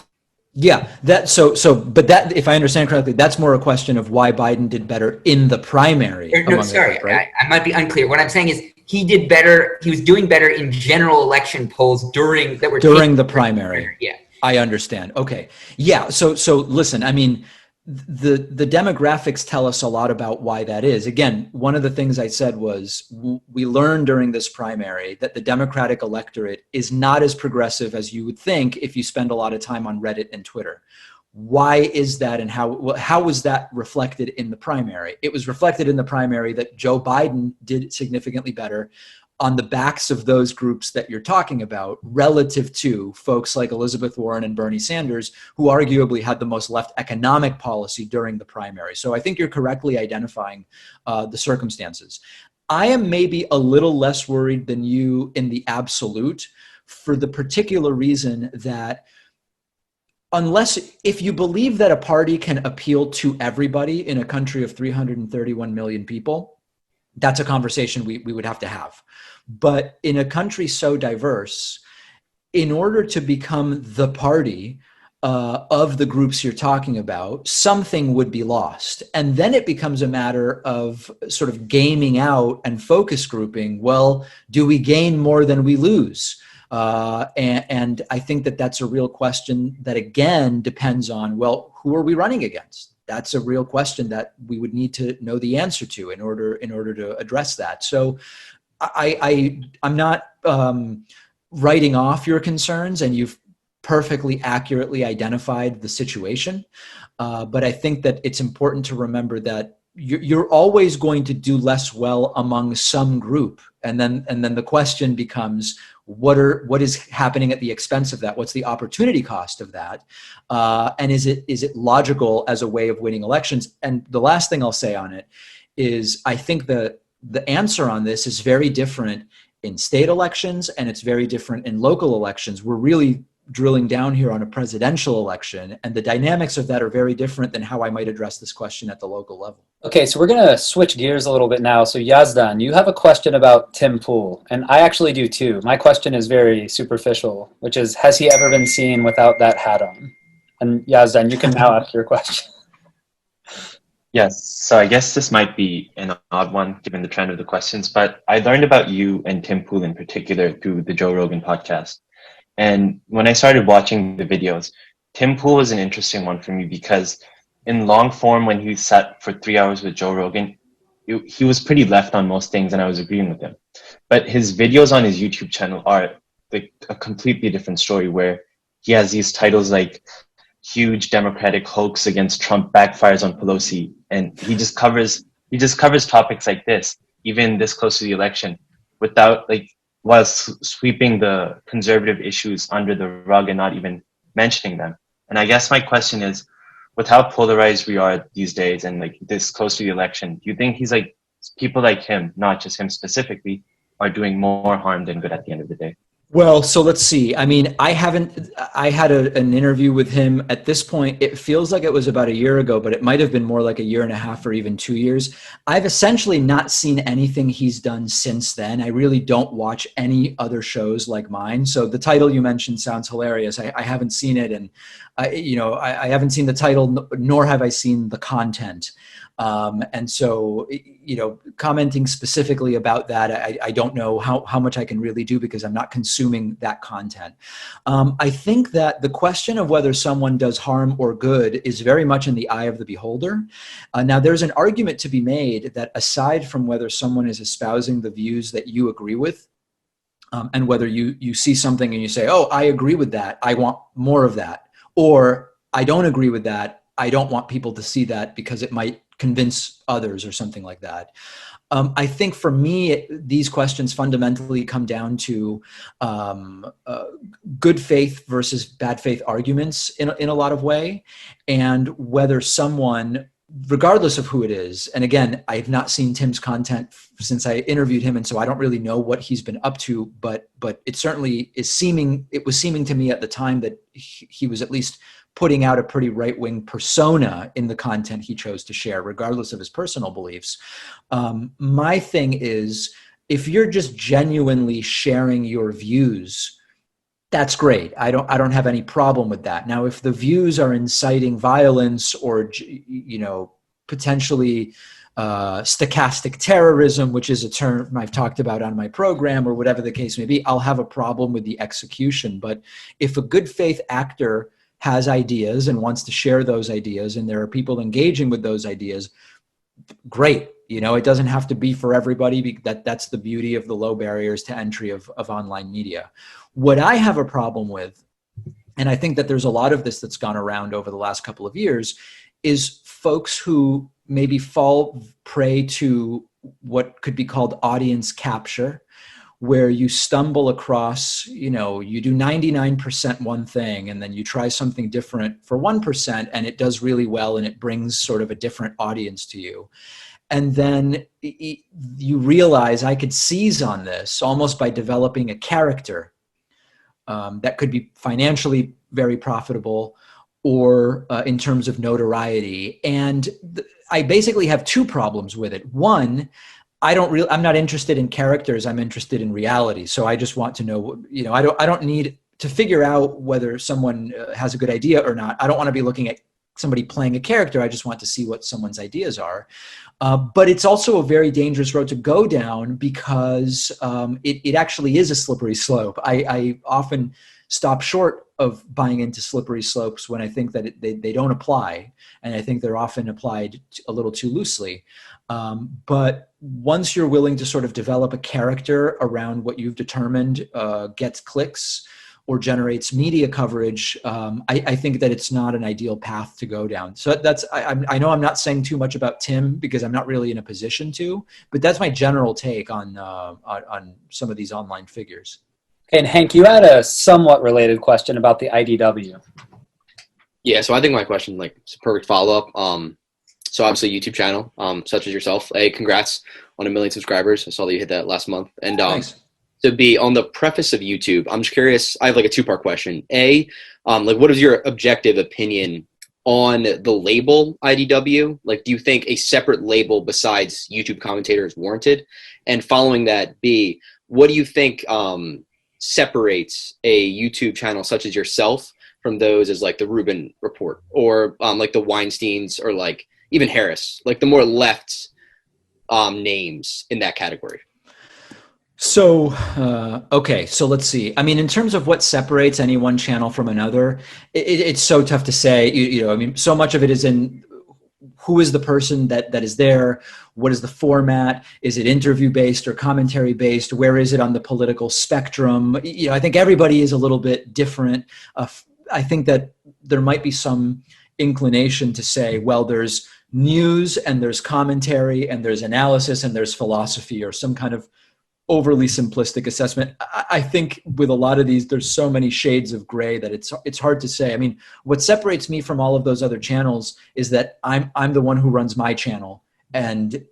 Yeah, but that, if I understand correctly, that's more a question of why Biden did better in the primary. Right? I might be unclear. What I'm saying is he did better. He was doing better in general election polls during the primary. Yeah, I understand. Okay. Yeah. So listen, I mean, the demographics tell us a lot about why that is. Again, one of the things I said was we learned during this primary that the Democratic electorate is not as progressive as you would think if you spend a lot of time on Reddit and Twitter. Why is that, and how was that reflected in the primary? It was reflected in the primary that Joe Biden did significantly better on the backs of those groups that you're talking about relative to folks like Elizabeth Warren and Bernie Sanders, who arguably had the most left economic policy during the primary. So I think you're correctly identifying the circumstances. I am maybe a little less worried than you in the absolute for the particular reason that if you believe that a party can appeal to everybody in a country of 331 million people, that's a conversation we would have to have. But in a country so diverse, in order to become the party of the groups you're talking about, something would be lost. And then it becomes a matter of sort of gaming out and focus grouping. Well, do we gain more than we lose? And I think that that's a real question that, again, depends on, well, who are we running against? That's a real question that we would need to know the answer to in order to address that. So I'm not writing off your concerns, and you've perfectly accurately identified the situation. But I think that it's important to remember that you're always going to do less well among some group. And then the question becomes, what is happening at the expense of that? What's the opportunity cost of that? And is it logical as a way of winning elections? And the last thing I'll say on it is, I think the answer on this is very different in state elections, and it's very different in local elections. We're really drilling down here on a presidential election, and the dynamics of that are very different than how I might address this question at the local level. Okay, so we're going to switch gears a little bit now. So Yazdan, you have a question about Tim Pool, and I actually do too. My question is very superficial, which is, has he ever been seen without that hat on? And Yazdan, you can now ask your question. Yes, so I guess this might be an odd one given the trend of the questions, but I learned about you and Tim Pool in particular through the Joe Rogan podcast. And when I started watching the videos, Tim Pool was an interesting one for me because in long form, when he sat for 3 hours with Joe Rogan, he was pretty left on most things, and I was agreeing with him. But his videos on his YouTube channel are like a completely different story, where he has these titles like "Huge Democratic Hoax Against Trump Backfires on Pelosi," and he just covers topics like this, even this close to the election, without while sweeping the conservative issues under the rug and not even mentioning them. And I guess my question is, with how polarized we are these days and this close to the election, do you think people like him, not just him specifically, are doing more harm than good at the end of the day? Well, so let's see. I mean, I had an interview with him at this point. It feels like it was about a year ago, but it might have been more like a year and a half or even 2 years. I've essentially not seen anything he's done since then. I really don't watch any other shows like mine. So the title you mentioned sounds hilarious. I haven't seen it, and I haven't seen the title, nor have I seen the content. And so, commenting specifically about that, I don't know how much I can really do because I'm not consuming that content. I think that the question of whether someone does harm or good is very much in the eye of the beholder. Now, there's an argument to be made that aside from whether someone is espousing the views that you agree with, and whether you see something and you say, oh, I agree with that, I want more of that, or I don't agree with that, I don't want people to see that because it might convince others or something like that. I think for me, these questions fundamentally come down to good faith versus bad faith arguments in a lot of way, and whether someone, regardless of who it is, and again, I've not seen Tim's content since I interviewed him, and so I don't really know what he's been up to, but it certainly was seeming to me at the time that he was at least putting out a pretty right-wing persona in the content he chose to share, regardless of his personal beliefs. My thing is, if you're just genuinely sharing your views, that's great. I don't have any problem with that. Now, if the views are inciting violence or, potentially stochastic terrorism, which is a term I've talked about on my program, or whatever the case may be, I'll have a problem with the execution. But if a good faith actor has ideas and wants to share those ideas, and there are people engaging with those ideas, great. It doesn't have to be for everybody. That's the beauty of the low barriers to entry of online media. What I have a problem with, and I think that there's a lot of this that's gone around over the last couple of years, is folks who maybe fall prey to what could be called audience capture, where you stumble across, you do 99% one thing, and then you try something different for 1%, and it does really well, and it brings sort of a different audience to you. And then you realize I could seize on this almost by developing a character that could be financially very profitable, or in terms of notoriety. And I basically have two problems with it. One, I'm not interested in characters. I'm interested in reality. So I just want to know, I don't need to figure out whether someone has a good idea or not. I don't want to be looking at somebody playing a character. I just want to see what someone's ideas are. But it's also a very dangerous road to go down because it actually is a slippery slope. I often stop short of buying into slippery slopes when I think that they don't apply. And I think they're often applied a little too loosely. But once you're willing to sort of develop a character around what you've determined gets clicks or generates media coverage, I think that it's not an ideal path to go down. So I know I'm not saying too much about Tim because I'm not really in a position to, but that's my general take on some of these online figures. And Hank, you had a somewhat related question about the IDW. Yeah, so I think my question is a perfect follow-up. So obviously YouTube channel, such as yourself. A, congrats on 1 million subscribers. I saw that you hit that last month. And Thanks. to be on the preface of YouTube, I'm just curious, I have a two-part question. A, what is your objective opinion on the label IDW? Do you think a separate label besides YouTube commentator is warranted? And following that, B, what do you think separates a YouTube channel such as yourself from those as the Rubin Report or the Weinsteins or even Harris, the more left names in that category? So, okay, so let's see. I mean, in terms of what separates any one channel from another, it's so tough to say. I mean, so much of it is in who is the person that is there? What is the format? Is it interview based or commentary based? Where is it on the political spectrum? I think everybody is a little bit different. I think that there might be some inclination to say, well, there's news and there's commentary and there's analysis and there's philosophy or some kind of overly simplistic assessment. I think with a lot of these, there's so many shades of gray that it's hard to say. I mean, what separates me from all of those other channels is that I'm the one who runs my channel, and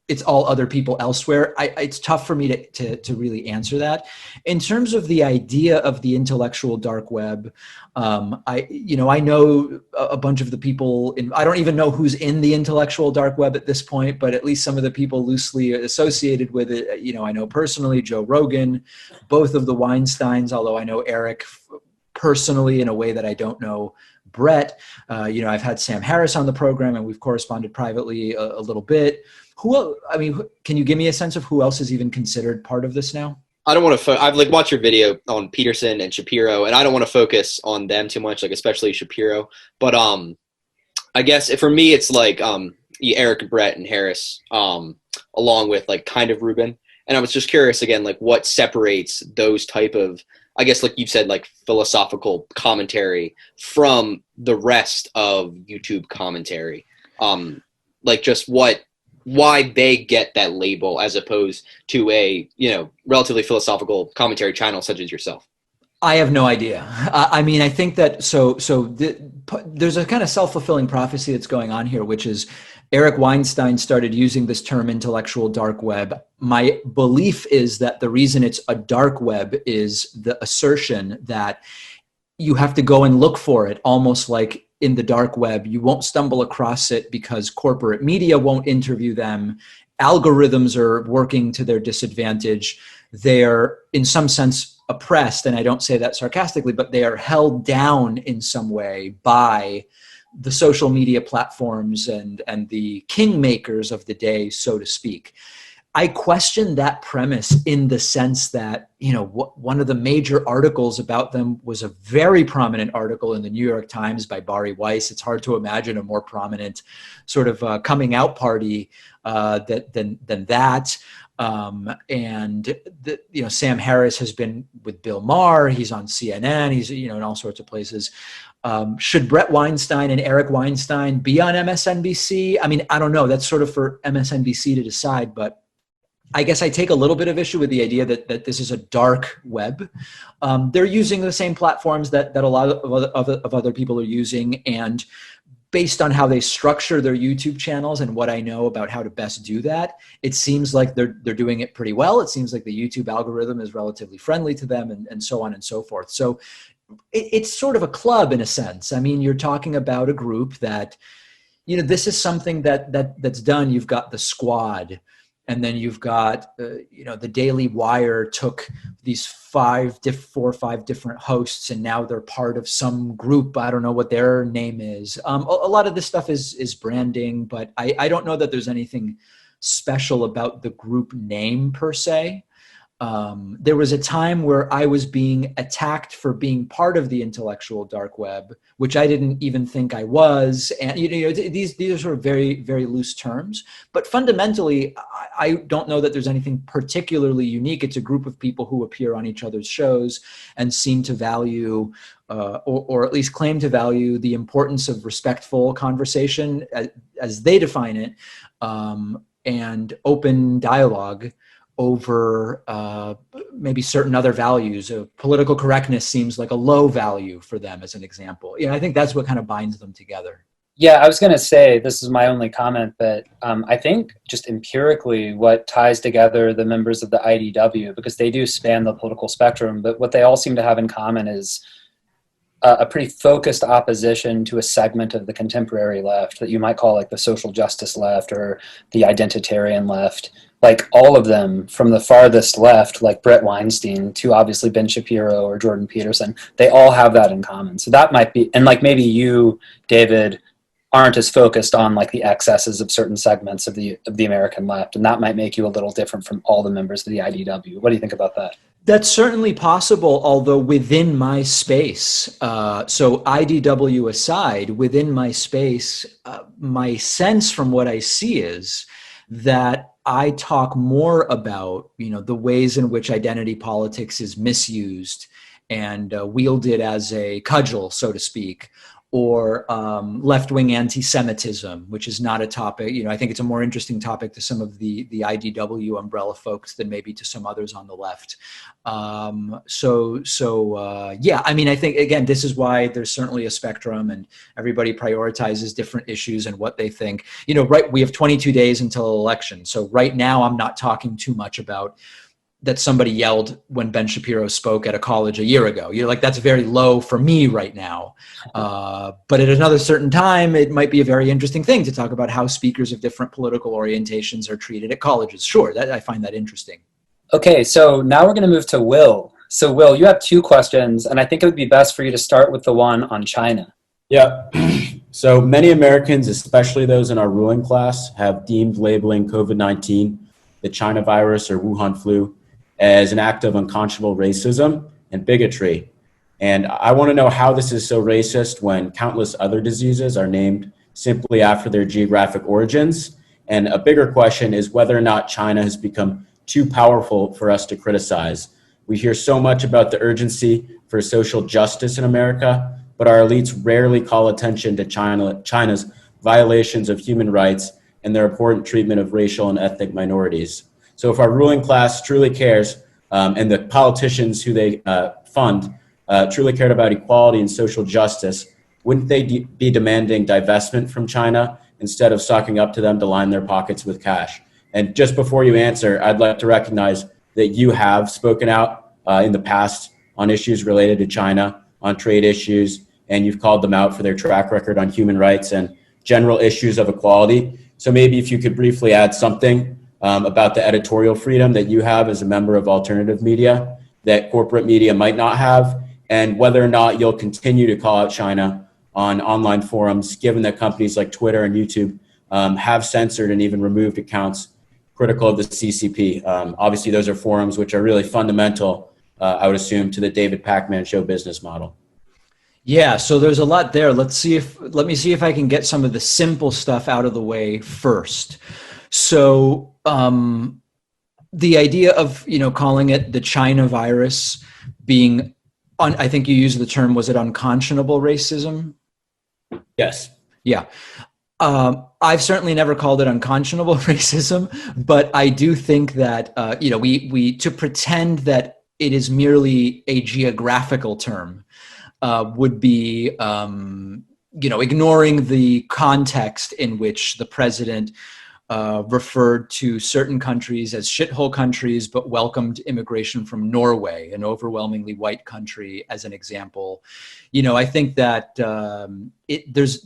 it's all other people elsewhere. It's tough for me to really answer that. In terms of the idea of the intellectual dark web, I know a bunch of the people I don't even know who's in the intellectual dark web at this point, but at least some of the people loosely associated with it, I know personally Joe Rogan, both of the Weinsteins, although I know Eric personally in a way that I don't know Brett. I've had Sam Harris on the program and we've corresponded privately a little bit. Can you give me a sense of who else is even considered part of this now? I don't want to. I've watched your video on Peterson and Shapiro, and I don't want to focus on them too much, especially Shapiro. But I guess for me, it's Eric, Brett, and Harris, along with kind of Rubin. And I was just curious again, what separates those type of, I guess, you've said, philosophical commentary from the rest of YouTube commentary. Just why they get that label as opposed to a, relatively philosophical commentary channel such as yourself. I have no idea. I mean, I think that there's a kind of self-fulfilling prophecy that's going on here, which is Eric Weinstein started using this term intellectual dark web. My belief is that the reason it's a dark web is the assertion that you have to go and look for it, almost like in the dark web. You won't stumble across it because corporate media won't interview them. Algorithms are working to their disadvantage. They're in some sense oppressed, and I don't say that sarcastically, but they are held down in some way by the social media platforms and the kingmakers of the day, so to speak. I question that premise in the sense that, one of the major articles about them was a very prominent article in the New York Times by Bari Weiss. It's hard to imagine a more prominent sort of coming out party than that. Sam Harris has been with Bill Maher. He's on CNN. He's, in all sorts of places. Should Brett Weinstein and Eric Weinstein be on MSNBC? I mean, I don't know. That's sort of for MSNBC to decide, but I guess I take a little bit of issue with the idea that this is a dark web. They're using the same platforms that a lot of other people are using, and based on how they structure their YouTube channels and what I know about how to best do that, it seems like they're doing it pretty well. It seems like the YouTube algorithm is relatively friendly to them, and so on and so forth. So it's sort of a club in a sense. I mean, you're talking about a group that, this is something that's done. You've got the Squad. And then you've got, the Daily Wire took these 4 or 5 different hosts, and now they're part of some group. I don't know what their name is. A lot of this stuff is branding, but I don't know that there's anything special about the group name per se. There was a time where I was being attacked for being part of the intellectual dark web, which I didn't even think I was. And these are sort of very, very loose terms. But fundamentally, I don't know that there's anything particularly unique. It's a group of people who appear on each other's shows and seem to value, or at least claim to value, the importance of respectful conversation as they define it, and open dialogue over maybe certain other values. Political correctness seems like a low value for them, as an example. I think that's what kind of binds them together. Yeah, I was going to say, this is my only comment, but I think just empirically what ties together the members of the IDW, because they do span the political spectrum, but what they all seem to have in common is a pretty focused opposition to a segment of the contemporary left that you might call like the social justice left or the identitarian left. Like all of them, from the farthest left, like Bret Weinstein, to obviously Ben Shapiro or Jordan Peterson, they all have that in common. So that might be, and like maybe you, David, aren't as focused on like the excesses of certain segments of the American left, and that might make you a little different from all the members of the IDW. What do you think about that? That's certainly possible, although within my space, so IDW aside, within my space, my sense from what I see is that I talk more about, the ways in which identity politics is misused and wielded as a cudgel, so to speak, or left-wing anti-Semitism, which is not a topic. I think it's a more interesting topic to some of the IDW umbrella folks than maybe to some others on the left. Yeah, I mean, I think, again, this is why there's certainly a spectrum, and everybody prioritizes different issues and what they think. Right, we have 22 days until election. So right now I'm not talking too much about that somebody yelled when Ben Shapiro spoke at a college a year ago. You're like, that's very low for me right now. But at another certain time, it might be a very interesting thing to talk about how speakers of different political orientations are treated at colleges. Sure, I find that interesting. Okay, so now we're going to move to Will. So Will, you have 2 questions, and I think it would be best for you to start with the one on China. Yeah. So many Americans, especially those in our ruling class, have deemed labeling COVID-19, the China virus or Wuhan flu, as an act of unconscionable racism and bigotry. And I want to know how this is so racist when countless other diseases are named simply after their geographic origins. And a bigger question is whether or not China has become too powerful for us to criticize. We hear so much about the urgency for social justice in America, but our elites rarely call attention to China's violations of human rights and their abhorrent treatment of racial and ethnic minorities. So if our ruling class truly cares, and the politicians who they fund truly cared about equality and social justice, wouldn't they be demanding divestment from China instead of sucking up to them to line their pockets with cash? And just before you answer, I'd like to recognize that you have spoken out in the past on issues related to China, on trade issues, and you've called them out for their track record on human rights and general issues of equality. So maybe if you could briefly add something about the editorial freedom that you have as a member of alternative media that corporate media might not have, and whether or not you'll continue to call out China on online forums, given that companies like Twitter and YouTube have censored and even removed accounts critical of the CCP. Obviously, those are forums which are really fundamental, I would assume, to the David Pakman show business model. Yeah, so there's a lot there. Let me see if I can get some of the simple stuff out of the way first. So the idea of, calling it the China virus being, I think you used the term, was it unconscionable racism? Yes. Yeah. I've certainly never called it unconscionable racism, but I do think that, we to pretend that it is merely a geographical term would be, ignoring the context in which the president referred to certain countries as shithole countries, but welcomed immigration from Norway, an overwhelmingly white country, as an example. I think that there's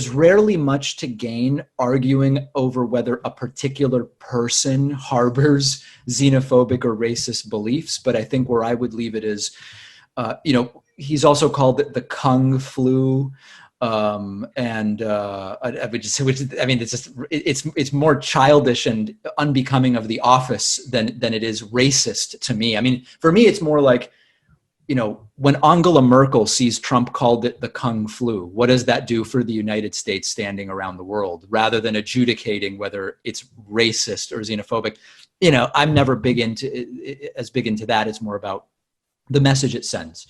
rarely much to gain arguing over whether a particular person harbors xenophobic or racist beliefs. But I think where I would leave it is, he's also called it the Kung flu. I would just say, it's more childish and unbecoming of the office than it is racist to me. I mean, for me, it's more like, when Angela Merkel sees Trump called it the Kung flu, what does that do for the United States standing around the world, rather than adjudicating whether it's racist or xenophobic? I'm never big into that. It's more about the message it sends.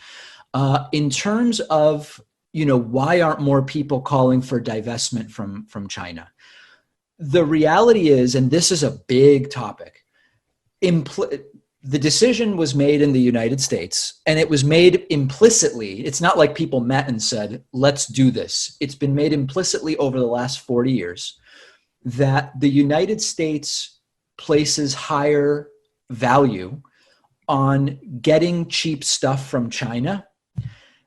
In terms of, why aren't more people calling for divestment from China? The reality is, and this is a big topic, the decision was made in the United States, and it was made implicitly. It's not like people met and said, let's do this. It's been made implicitly over the last 40 years that the United States places higher value on getting cheap stuff from China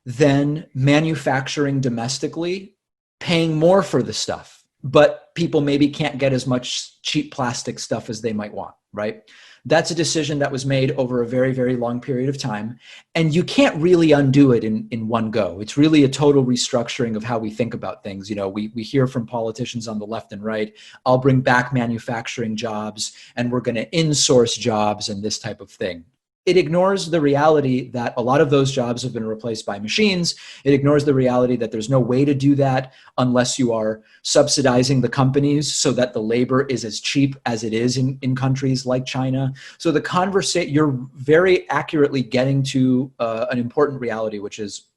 than manufacturing domestically, paying more for the stuff. But people maybe can't get as much cheap plastic stuff as they might want, right? That's a decision that was made over a very, very long period of time. And you can't really undo it in one go. It's really a total restructuring of how we think about things. We hear from politicians on the left and right, I'll bring back manufacturing jobs and we're going to insource jobs and this type of thing. It ignores the reality that a lot of those jobs have been replaced by machines. It ignores the reality that there's no way to do that unless you are subsidizing the companies so that the labor is as cheap as it is in countries like China. So you're very accurately getting to an important reality, which is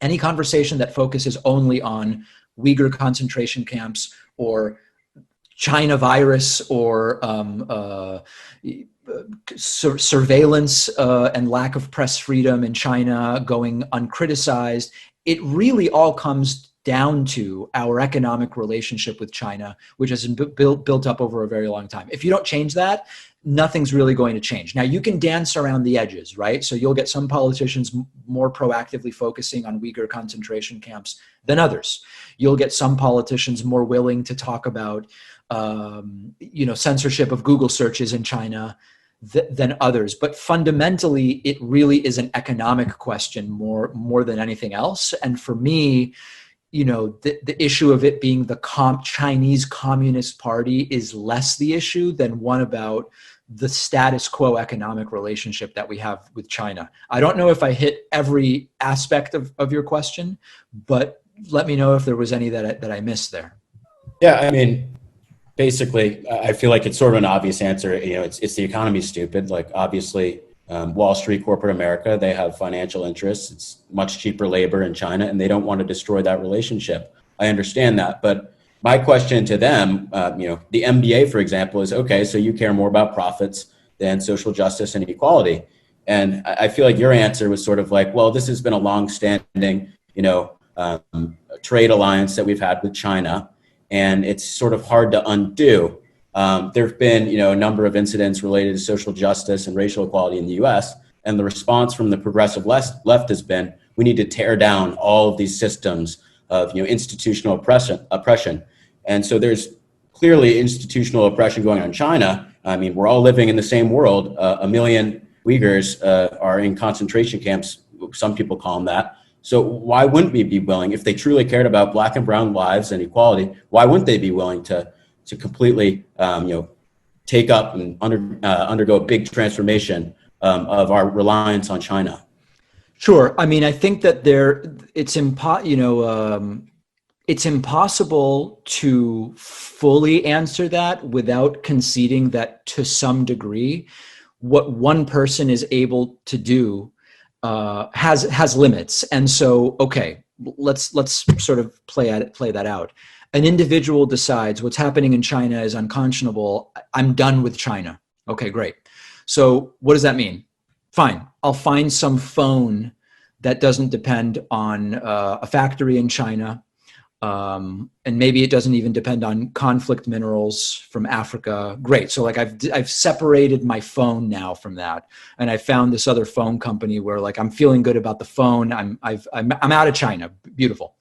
any conversation that focuses only on Uyghur concentration camps or China virus or surveillance and lack of press freedom in China going uncriticized. It really all comes down to our economic relationship with China, which has been built up over a very long time. If you don't change that, nothing's really going to change. Now, you can dance around the edges, right? So you'll get some politicians more proactively focusing on Uyghur concentration camps than others. You'll get some politicians more willing to talk about censorship of Google searches in China than others. But fundamentally, it really is an economic question more than anything else. And for me, the issue of it being the Chinese Communist Party is less the issue than one about the status quo economic relationship that we have with China. I don't know if I hit every aspect of your question, but let me know if there was any that I missed there. Yeah, I mean, basically, I feel like it's sort of an obvious answer. It's the economy's stupid. Like, obviously, Wall Street, corporate America, they have financial interests. It's much cheaper labor in China, and they don't want to destroy that relationship. I understand that. But my question to them, the MBA, for example, is, okay, so you care more about profits than social justice and equality. And I feel like your answer was sort of like, well, this has been a long-standing, trade alliance that we've had with China, and it's sort of hard to undo. There have been, a number of incidents related to social justice and racial equality in the U.S., and the response from the progressive left has been, we need to tear down all of these systems of, institutional oppression. And so there's clearly institutional oppression going on in China. I mean, we're all living in the same world. 1 million Uyghurs are in concentration camps. Some people call them that. So why wouldn't we be willing, if they truly cared about Black and brown lives and equality, why wouldn't they be willing to completely, take up and undergo a big transformation of our reliance on China? Sure. I mean, I think that it's impossible to fully answer that without conceding that to some degree, what one person is able to do has limits. And so, okay, let's sort of play that out. An individual decides what's happening in China is unconscionable. I'm done with China. Okay, great. So what does that mean? Fine, I'll find some phone that doesn't depend on a factory in China. And maybe it doesn't even depend on conflict minerals from Africa. Great. So like I've separated my phone now from that, and I found this other phone company where like I'm feeling good about the phone. I'm out of China. Beautiful.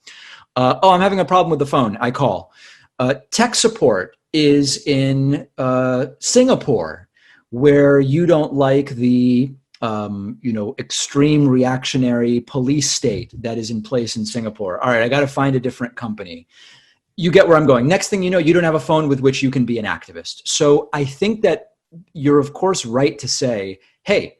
Oh, I'm having a problem with the phone. I call. Tech support is in Singapore, where you don't like the extreme reactionary police state that is in place in Singapore. All right, I got to find a different company. You get where I'm going. Next thing you know, you don't have a phone with which you can be an activist. So I think that you're of course right to say, hey,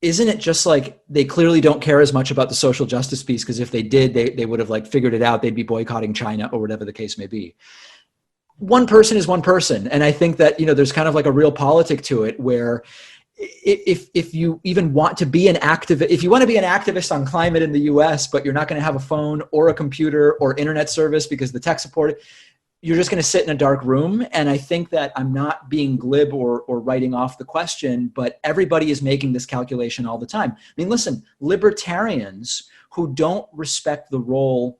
isn't it just like they clearly don't care as much about the social justice piece, because if they did, they would have like figured it out. They'd be boycotting China or whatever the case may be. One person is one person. And I think that, there's kind of like a real politic to it where if you even want to be an activist, if you want to be an activist on climate in the US, but you're not going to have a phone or a computer or internet service because the tech support, you're just going to sit in a dark room. And I think that I'm not being glib or writing off the question, but everybody is making this calculation all the time. I mean, listen, libertarians who don't respect the role,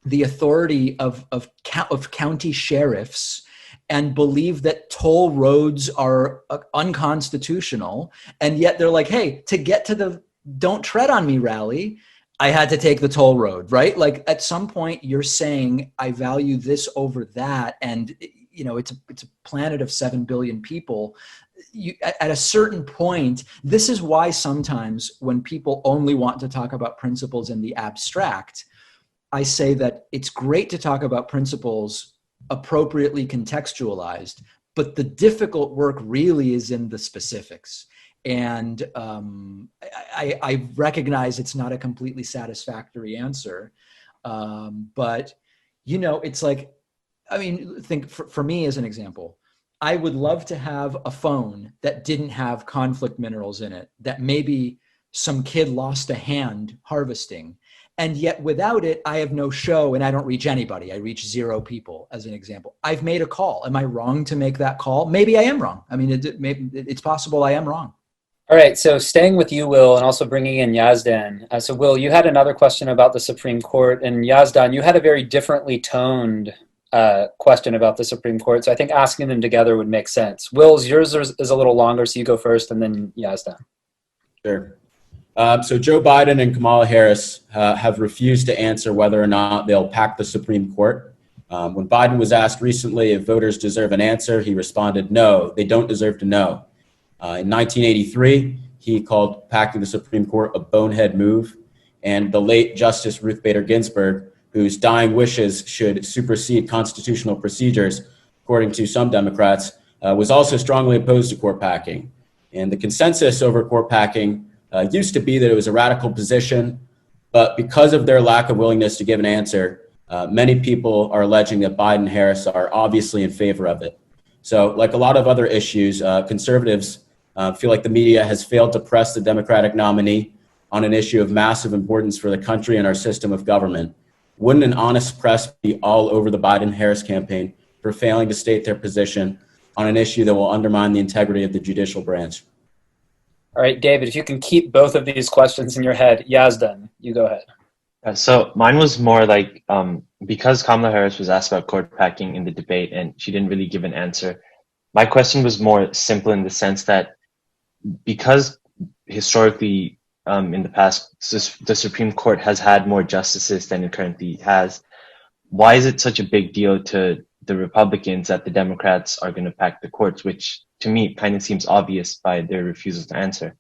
the authority of county sheriffs, and believe that toll roads are unconstitutional, and yet they're like, hey, to get to the Don't Tread on Me rally, I had to take the toll road, right? Like at some point you're saying, I value this over that, and it's a planet of 7 billion people. At a certain point, this is why sometimes when people only want to talk about principles in the abstract, I say that it's great to talk about principles appropriately contextualized, but the difficult work really is in the specifics. And I recognize it's not a completely satisfactory answer, but it's like, I mean, think for me as an example, I would love to have a phone that didn't have conflict minerals in it, that maybe some kid lost a hand harvesting. And yet without it, I have no show and I don't reach anybody. I reach 0 people, as an example. I've made a call. Am I wrong to make that call? Maybe I am wrong. I mean, it's possible I am wrong. All right, so staying with you, Will, and also bringing in Yazdan. So Will, you had another question about the Supreme Court, and Yazdan, you had a very differently toned question about the Supreme Court, so I think asking them together would make sense. Will's, yours is a little longer, so you go first, and then Yazdan. Sure. So Joe Biden and Kamala Harris have refused to answer whether or not they'll pack the Supreme Court. When Biden was asked recently if voters deserve an answer, he responded, no, they don't deserve to know. In 1983, he called packing the Supreme Court a bonehead move. And the late Justice Ruth Bader Ginsburg, whose dying wishes should supersede constitutional procedures, according to some Democrats, was also strongly opposed to court packing. And the consensus over court packing used to be that it was a radical position, but because of their lack of willingness to give an answer, many people are alleging that Biden and Harris are obviously in favor of it. So like a lot of other issues, conservatives feel like the media has failed to press the Democratic nominee on an issue of massive importance for the country and our system of government. Wouldn't an honest press be all over the Biden-Harris campaign for failing to state their position on an issue that will undermine the integrity of the judicial branch? All right, David, if you can keep both of these questions in your head. Yazdan, you go ahead. So mine was more like, because Kamala Harris was asked about court packing in the debate and she didn't really give an answer, my question was more simple in the sense that because historically in the past, the Supreme Court has had more justices than it currently has, why is it such a big deal to the Republicans that the Democrats are going to pack the courts, which to me kind of seems obvious by their refusal to answer.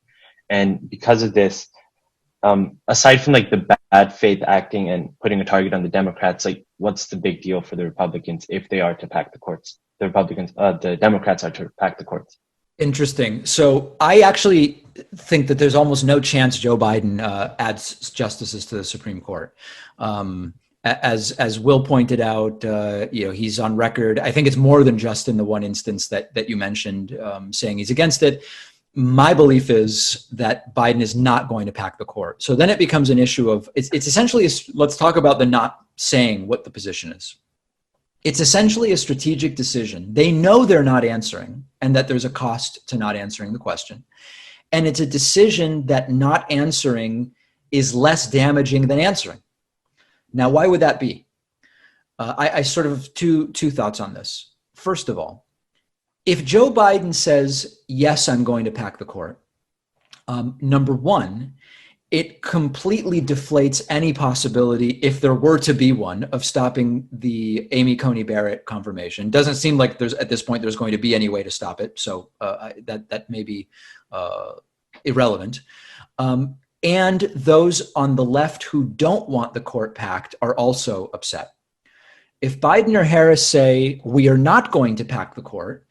And because of this, aside from like the bad faith acting and putting a target on the Democrats, like what's the big deal for the Republicans if they are to pack the courts? The Democrats are to pack the courts. Interesting. So I actually think that there's almost no chance Joe Biden adds justices to the Supreme Court. As Will pointed out, he's on record. I think it's more than just in the one instance that you mentioned, saying he's against it. My belief is that Biden is not going to pack the court. So then it becomes an issue of, it's essentially, let's talk about the not saying what the position is. It's essentially a strategic decision. They know they're not answering and that there's a cost to not answering the question. And it's a decision that not answering is less damaging than answering. Now, why would that be? I sort of two thoughts on this. First of all, if Joe Biden says, yes, I'm going to pack the court, number one, it completely deflates any possibility, if there were to be one, of stopping the Amy Coney Barrett confirmation. Doesn't seem like there's at this point there's going to be any way to stop it, so that may be irrelevant. And those on the left who don't want the court packed are also upset. If Biden or Harris say, we are not going to pack the court,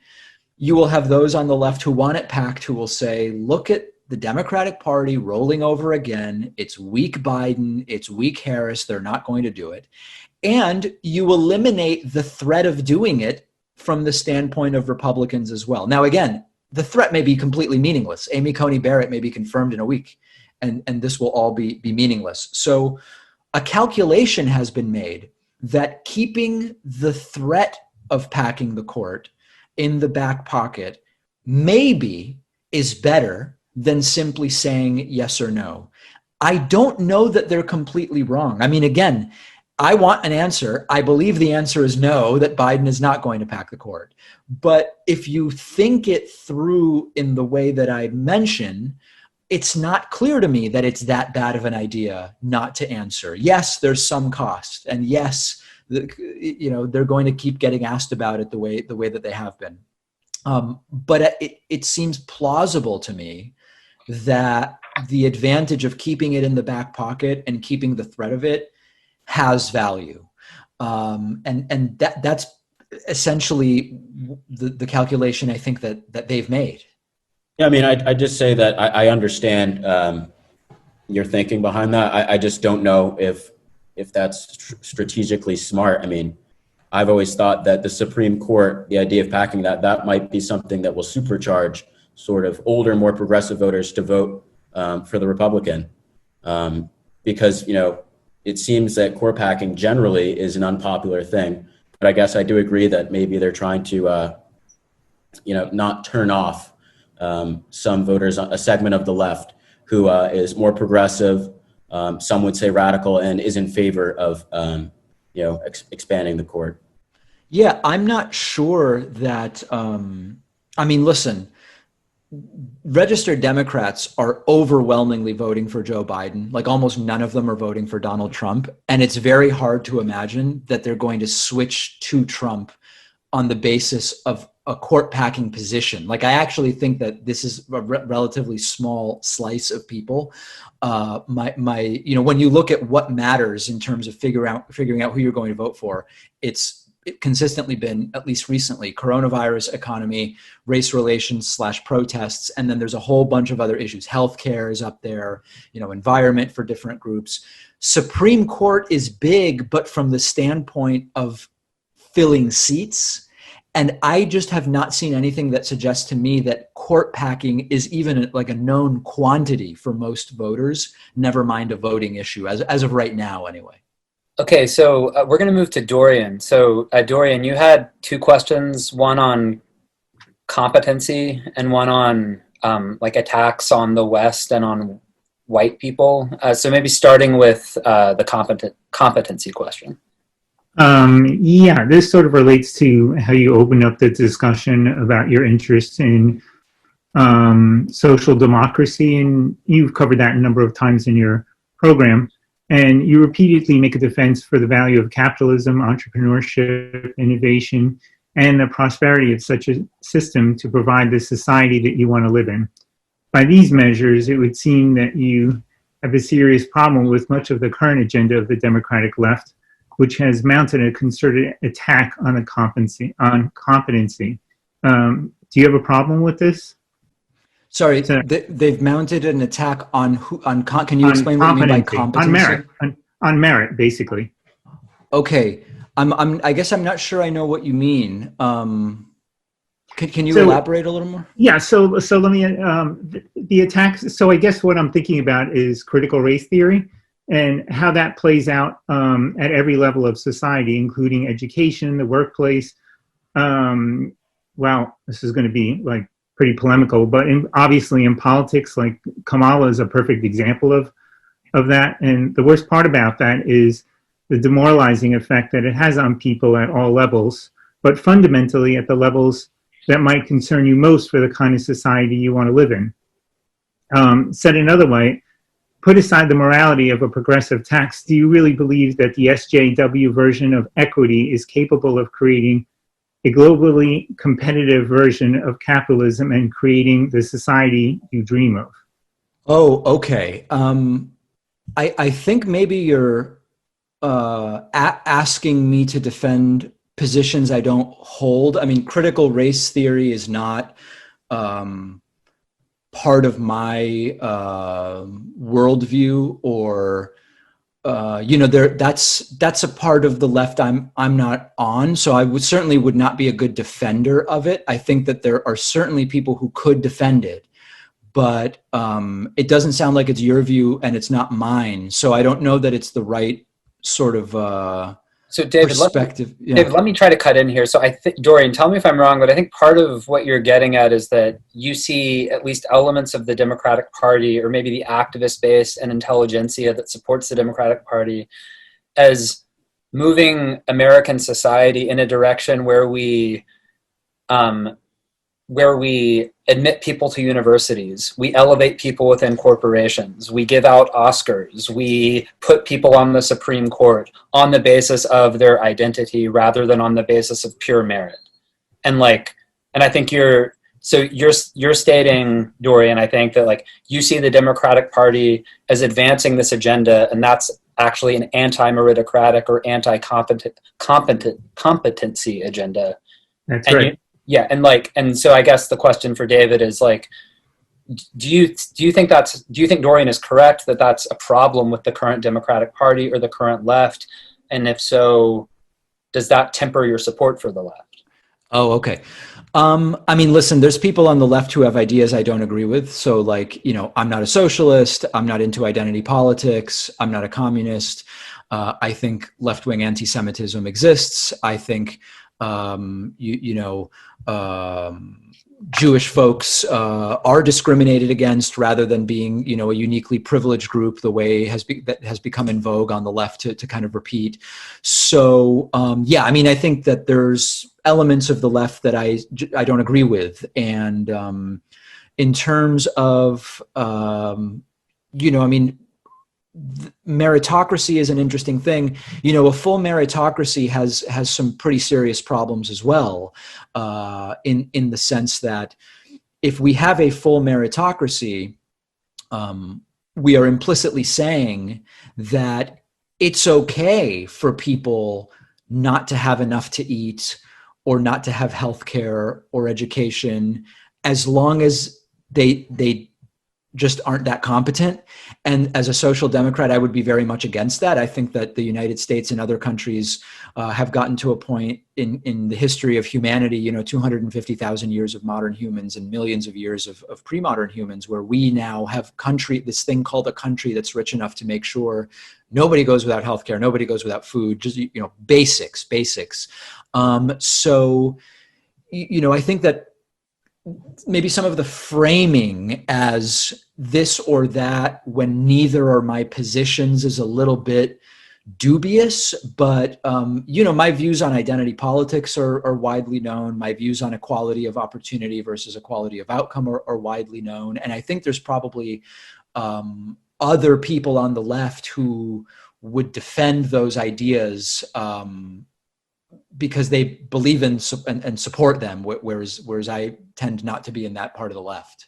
you will have those on the left who want it packed who will say, look at the Democratic Party rolling over again. It's weak Biden. It's weak Harris. They're not going to do it. And you eliminate the threat of doing it from the standpoint of Republicans as well. Now, again, the threat may be completely meaningless. Amy Coney Barrett may be confirmed in a week, and this will all be meaningless. So a calculation has been made that keeping the threat of packing the court in the back pocket maybe is better than simply saying yes or no. I don't know that they're completely wrong. I mean, again, I want an answer. I believe the answer is no, that Biden is not going to pack the court. But if you think it through in the way that I mentioned, it's not clear to me that it's that bad of an idea not to answer. Yes, there's some cost. And yes, they're going to keep getting asked about it the way that they have been. But it seems plausible to me that the advantage of keeping it in the back pocket and keeping the threat of it has value. And that's essentially the calculation I think that they've made. Yeah, I mean, I just say that I understand your thinking behind that. I just don't know if that's strategically smart. I mean, I've always thought that the Supreme Court, the idea of packing that might be something that will supercharge sort of older, more progressive voters to vote for the Republican. Because, it seems that court packing generally is an unpopular thing. But I guess I do agree that maybe they're trying to, not turn off some voters, a segment of the left who is more progressive, some would say radical, and is in favor of expanding the court. Yeah, I'm not sure that, listen, registered Democrats are overwhelmingly voting for Joe Biden. Like almost none of them are voting for Donald Trump. And it's very hard to imagine that they're going to switch to Trump on the basis of a court packing position. Like I actually think that this is a relatively small slice of people. When you look at what matters in terms of figuring out who you're going to vote for, it's consistently been, at least recently, coronavirus, economy, race relations / protests, and then there's a whole bunch of other issues. Healthcare is up there, environment for different groups. Supreme Court is big, but from the standpoint of filling seats. And I just have not seen anything that suggests to me that court packing is even like a known quantity for most voters, never mind a voting issue, as of right now anyway. Okay, so we're going to move to Dorian. So Dorian, you had two questions, one on competency and one on attacks on the West and on white people. So maybe starting with the competency question. Yeah, this sort of relates to how you opened up the discussion about your interest in social democracy, and you've covered that a number of times in your program. And you repeatedly make a defense for the value of capitalism, entrepreneurship, innovation, and the prosperity of such a system to provide the society that you want to live in. By these measures, it would seem that you have a serious problem with much of the current agenda of the Democratic left, which has mounted a concerted attack on competency. Do you have a problem with this? Sorry, they've mounted an attack on who? Can you explain what you mean by competency? On merit, basically. Okay, I guess I'm not sure I know what you mean. Can you elaborate a little more? Yeah. So let me the attacks. So I guess what I'm thinking about is critical race theory and how that plays out at every level of society, including education, the workplace. Well, this is going to be pretty polemical, but obviously in politics, Kamala is a perfect example of that. And the worst part about that is the demoralizing effect that it has on people at all levels, but fundamentally at the levels that might concern you most for the kind of society you want to live in. Said another way, put aside the morality of a progressive tax, do you really believe that the SJW version of equity is capable of creating a globally competitive version of capitalism and creating the society you dream of? Oh, okay. I think maybe you're asking me to defend positions I don't hold. I mean, critical race theory is not part of my worldview, or that's a part of the left I'm not on. So I certainly would not be a good defender of it. I think that there are certainly people who could defend it, but it doesn't sound like it's your view and it's not mine. So I don't know that it's the right sort of So David, perspective. David, let me try to cut in here. So I think, Dorian, tell me if I'm wrong, but I think part of what you're getting at is that you see at least elements of the Democratic Party, or maybe the activist base and intelligentsia that supports the Democratic Party, as moving American society in a direction where we admit people to universities, we elevate people within corporations, we give out Oscars, we put people on the Supreme Court on the basis of their identity rather than on the basis of pure merit. And I think you're stating, Dorian, I think that you see the Democratic Party as advancing this agenda, and that's actually an anti-meritocratic or anti-competency agenda. That's and right. And so I guess the question for David is do you think Dorian is correct that that's a problem with the current Democratic Party or the current left? And if so, does that temper your support for the left? Oh, okay. I mean, listen, there's people on the left who have ideas I don't agree with. So I'm not a socialist. I'm not into identity politics. I'm not a communist. I think left-wing anti-Semitism exists. I think, Jewish folks are discriminated against rather than being, a uniquely privileged group, the way that has become in vogue on the left to kind of repeat. So, I think that there's elements of the left that I don't agree with. And in terms of, meritocracy is an interesting thing. A full meritocracy has some pretty serious problems as well, in the sense that if we have a full meritocracy, we are implicitly saying that it's okay for people not to have enough to eat or not to have health care or education, as long as they just aren't that competent. And as a social democrat, I would be very much against that. I think that the United States and other countries have gotten to a point in the history of humanity, 250,000 years of modern humans and millions of years of pre-modern humans, where we now have this thing called a country that's rich enough to make sure nobody goes without healthcare, nobody goes without food, just, basics. So, I think that maybe some of the framing as this or that when neither are my positions is a little bit dubious, but my views on identity politics are widely known. My views on equality of opportunity versus equality of outcome are widely known. And I think there's probably other people on the left who would defend those ideas because they believe in and support them, whereas I tend not to be in that part of the left.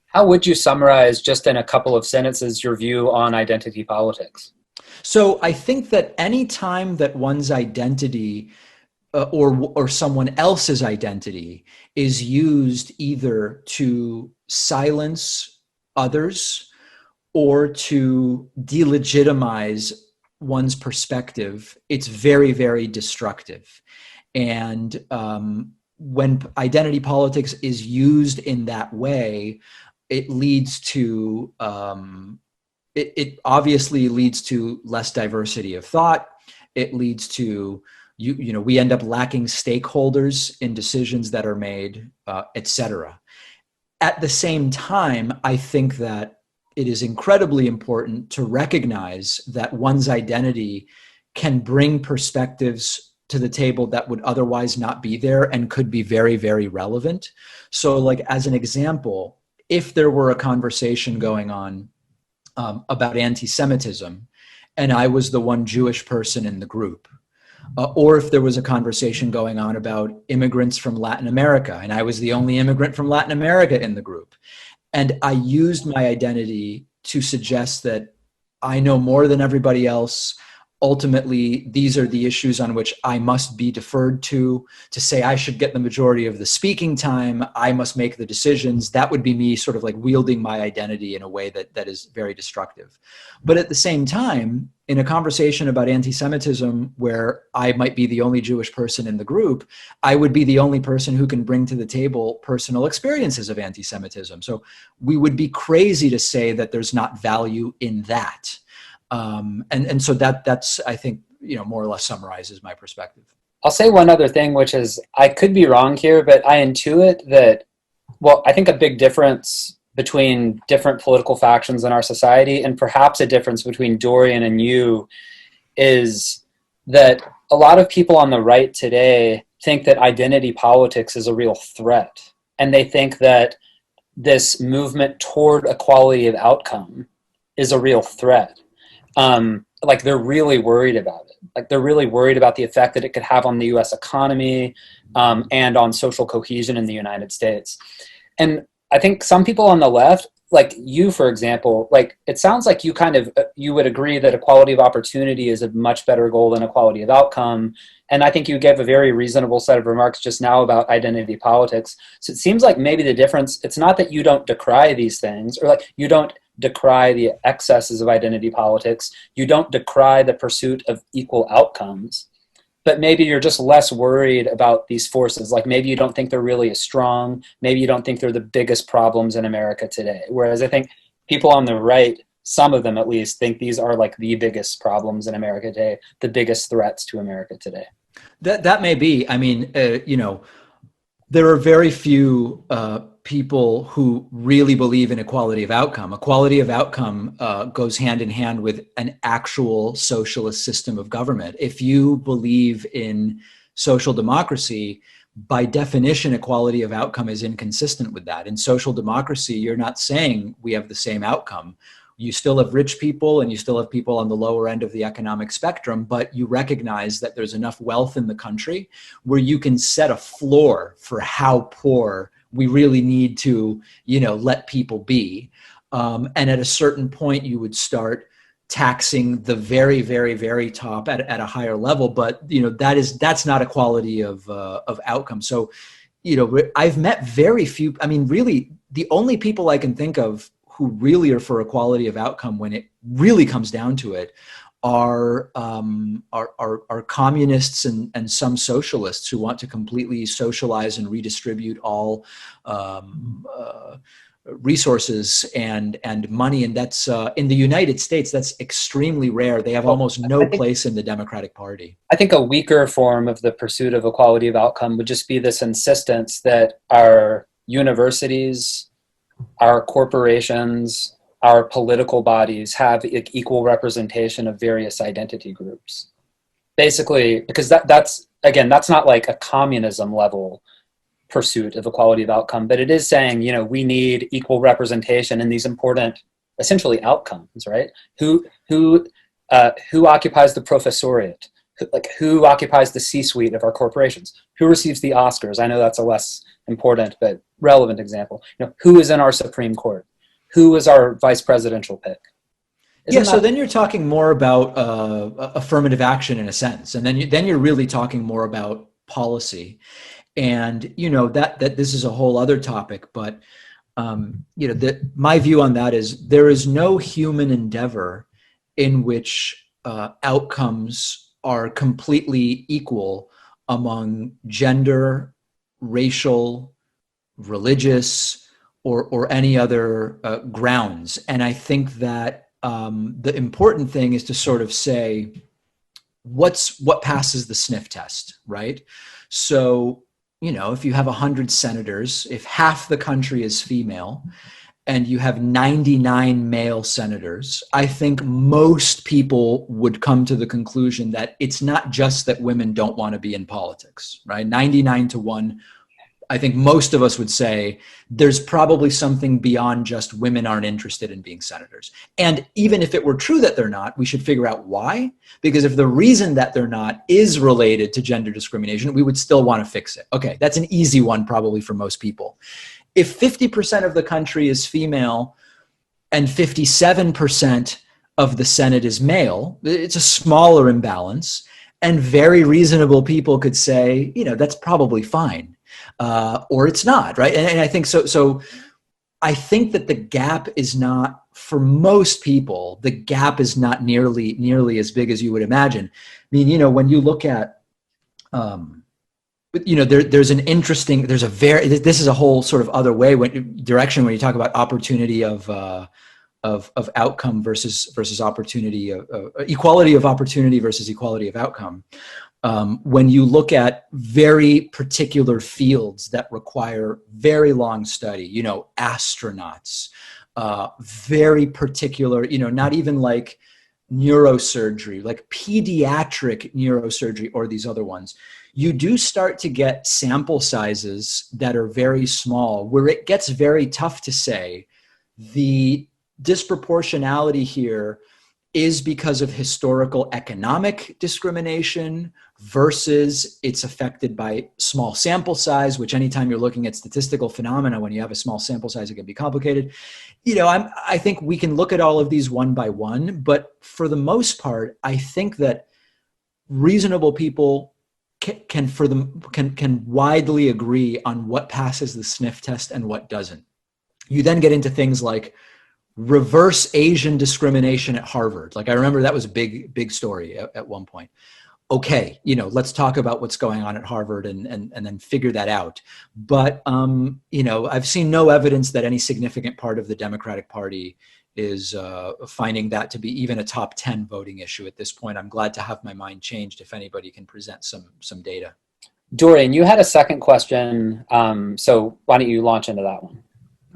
How would you summarize, just in a couple of sentences, your view on identity politics? So I think that any time that one's identity or someone else's identity is used either to silence others or to delegitimize one's perspective, it's very, very destructive. And when identity politics is used in that way, it leads to it obviously leads to less diversity of thought. It leads to we end up lacking stakeholders in decisions that are made, et cetera. At the same time, I think that it is incredibly important to recognize that one's identity can bring perspectives to the table that would otherwise not be there and could be very, very relevant. So like, as an example, if there were a conversation going on about anti-Semitism, and I was the one Jewish person in the group, or if there was a conversation going on about immigrants from Latin America, and I was the only immigrant from Latin America in the group, and I used my identity to suggest that I know more than everybody else. Ultimately, these are the issues on which I must be deferred to say I should get the majority of the speaking time, I must make the decisions. That would be me sort of like wielding my identity in a way that is very destructive. But at the same time, in a conversation about anti-Semitism, where I might be the only Jewish person in the group, I would be the only person who can bring to the table personal experiences of anti-Semitism. So we would be crazy to say that there's not value in that. And so that's, I think, more or less summarizes my perspective. I'll say one other thing, which is, I could be wrong here, but I intuit that, well, I think a big difference between different political factions in our society, and perhaps a difference between Dorian and you, is that a lot of people on the right today think that identity politics is a real threat. And they think that this movement toward equality of outcome is a real threat. Like, they're really worried about it. Like, they're really worried about the effect that it could have on the US economy, and on social cohesion in the United States. And I think some people on the left, like you, for example, like, it sounds like you would agree that equality of opportunity is a much better goal than equality of outcome. And I think you gave a very reasonable set of remarks just now about identity politics. So it seems like maybe the difference, it's not that you don't decry these things, or like you don't decry the excesses of identity politics, you don't decry the pursuit of equal outcomes, but maybe you're just less worried about these forces. Like, maybe you don't think they're really as strong, maybe you don't think they're the biggest problems in America today. Whereas I think people on the right, some of them at least, think these are like the biggest problems in America today, the biggest threats to America today. That may be. I mean, there are very few people who really believe in equality of outcome. Equality of outcome goes hand in hand with an actual socialist system of government. If you believe in social democracy, by definition, equality of outcome is inconsistent with that. In social democracy, you're not saying we have the same outcome. You still have rich people and you still have people on the lower end of the economic spectrum, but you recognize that there's enough wealth in the country where you can set a floor for how poor we really need to, let people be. And at a certain point, you would start taxing the very, very, very top at a higher level. But, that's not equality of outcome. So, I've met very few, I mean, really, the only people I can think of who really are for equality of outcome when it really comes down to it are communists and some socialists who want to completely socialize and redistribute all resources and money. And that's in the United States, that's extremely rare. They have almost no place in the Democratic Party. I think a weaker form of the pursuit of equality of outcome would just be this insistence that our universities, our corporations, our political bodies have equal representation of various identity groups. Basically, because that's not like a communism level pursuit of equality of outcome, but it is saying, we need equal representation in these important, essentially, outcomes, right? Who occupies the professoriate? Who occupies the C-suite of our corporations? Who receives the Oscars? I know that's a less important but relevant example. Who is in our Supreme Court? Who is our vice presidential pick? So then you're talking more about affirmative action in a sense, and then you're really talking more about policy, and that this is a whole other topic. But my view on that is there is no human endeavor in which outcomes are completely equal among gender, racial, religious, or any other grounds. And I think that the important thing is to sort of say, what passes the sniff test, right? So, if you have 100 senators, if half the country is female, and you have 99 male senators, I think most people would come to the conclusion that it's not just that women don't want to be in politics, right? 99-1. I think most of us would say there's probably something beyond just women aren't interested in being senators. And even if it were true that they're not, we should figure out why. Because if the reason that they're not is related to gender discrimination, we would still want to fix it. Okay, that's an easy one probably for most people. If 50% of the country is female and 57% of the Senate is male, it's a smaller imbalance. And very reasonable people could say, that's probably fine. Or it's not, right? And I think so I think that the gap is not, for most people, the gap is not nearly as big as you would imagine. I mean, when you look at, there's a whole sort of other direction when you talk about opportunity of outcome versus opportunity, equality of opportunity versus equality of outcome. When you look at very particular fields that require very long study, astronauts, very particular, not even like neurosurgery, like pediatric neurosurgery or these other ones, you do start to get sample sizes that are very small, where it gets very tough to say the disproportionality here is because of historical economic discrimination versus it's affected by small sample size, which anytime you're looking at statistical phenomena, when you have a small sample size, it can be complicated. I think we can look at all of these one by one, but for the most part, I think that reasonable people can widely agree on what passes the sniff test and what doesn't. You then get into things like reverse Asian discrimination at Harvard. Like I remember that was a big story at one point. Okay, let's talk about what's going on at Harvard and then figure that out. But, I've seen no evidence that any significant part of the Democratic Party is finding that to be even a top 10 voting issue at this point. I'm glad to have my mind changed if anybody can present some data. Dorian, you had a second question, so why don't you launch into that one?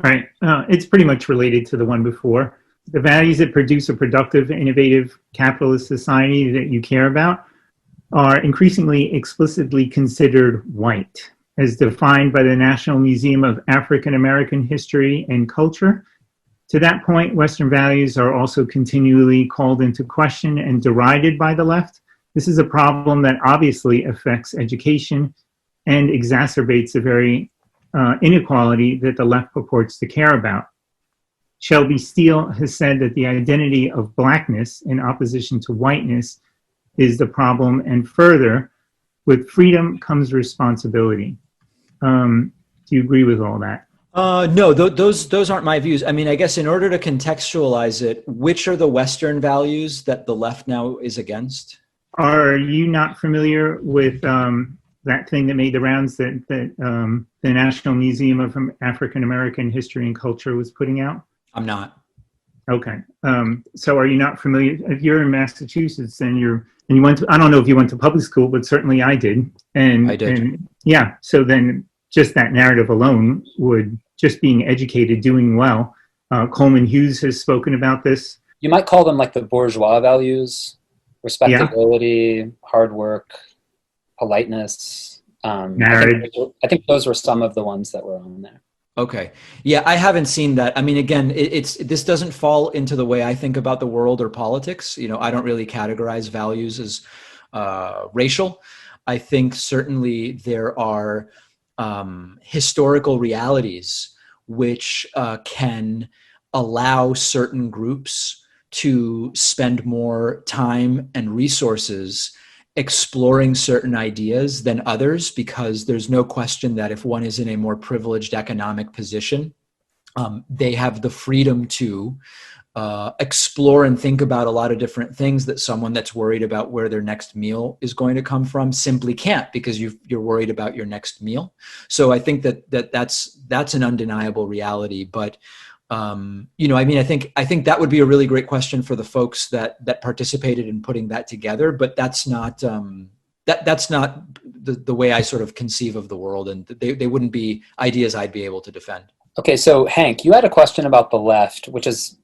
All right. It's pretty much related to the one before. The values that produce a productive, innovative, capitalist society that you care about are increasingly explicitly considered white, as defined by the National Museum of African American History and Culture. To that point, Western values are also continually called into question and derided by the left. This is a problem that obviously affects education and exacerbates the very inequality that the left purports to care about. Shelby Steele has said that the identity of blackness in opposition to whiteness is the problem, and further, with freedom comes responsibility. Do you agree with all that? No, those aren't my views. I mean, I guess in order to contextualize it, which are the Western values that the left now is against? Are you not familiar with that thing that made the rounds that the National Museum of African American History and Culture was putting out? I'm not. Okay. So are you not familiar? If you're in Massachusetts and you went to, I don't know if you went to public school, but certainly I did. I did. And yeah. So then just that narrative alone would, just being educated, doing well. Coleman Hughes has spoken about this. You might call them like the bourgeois values: respectability, hard work, politeness. Narrative. I think those were some of the ones that were on there. Okay. Yeah, I haven't seen that. I mean, again, this doesn't fall into the way I think about the world or politics. I don't really categorize values as racial. I think certainly there are historical realities which can allow certain groups to spend more time and resources exploring certain ideas than others, because there's no question that if one is in a more privileged economic position, they have the freedom to explore and think about a lot of different things that someone that's worried about where their next meal is going to come from simply can't, because you're worried about your next meal. So I think that's an undeniable reality. But I mean, I think that would be a really great question for the folks that participated in putting that together. But that's not that's not the way I sort of conceive of the world, and they wouldn't be ideas I'd be able to defend. Okay, so Hank, you had a question about the left, which is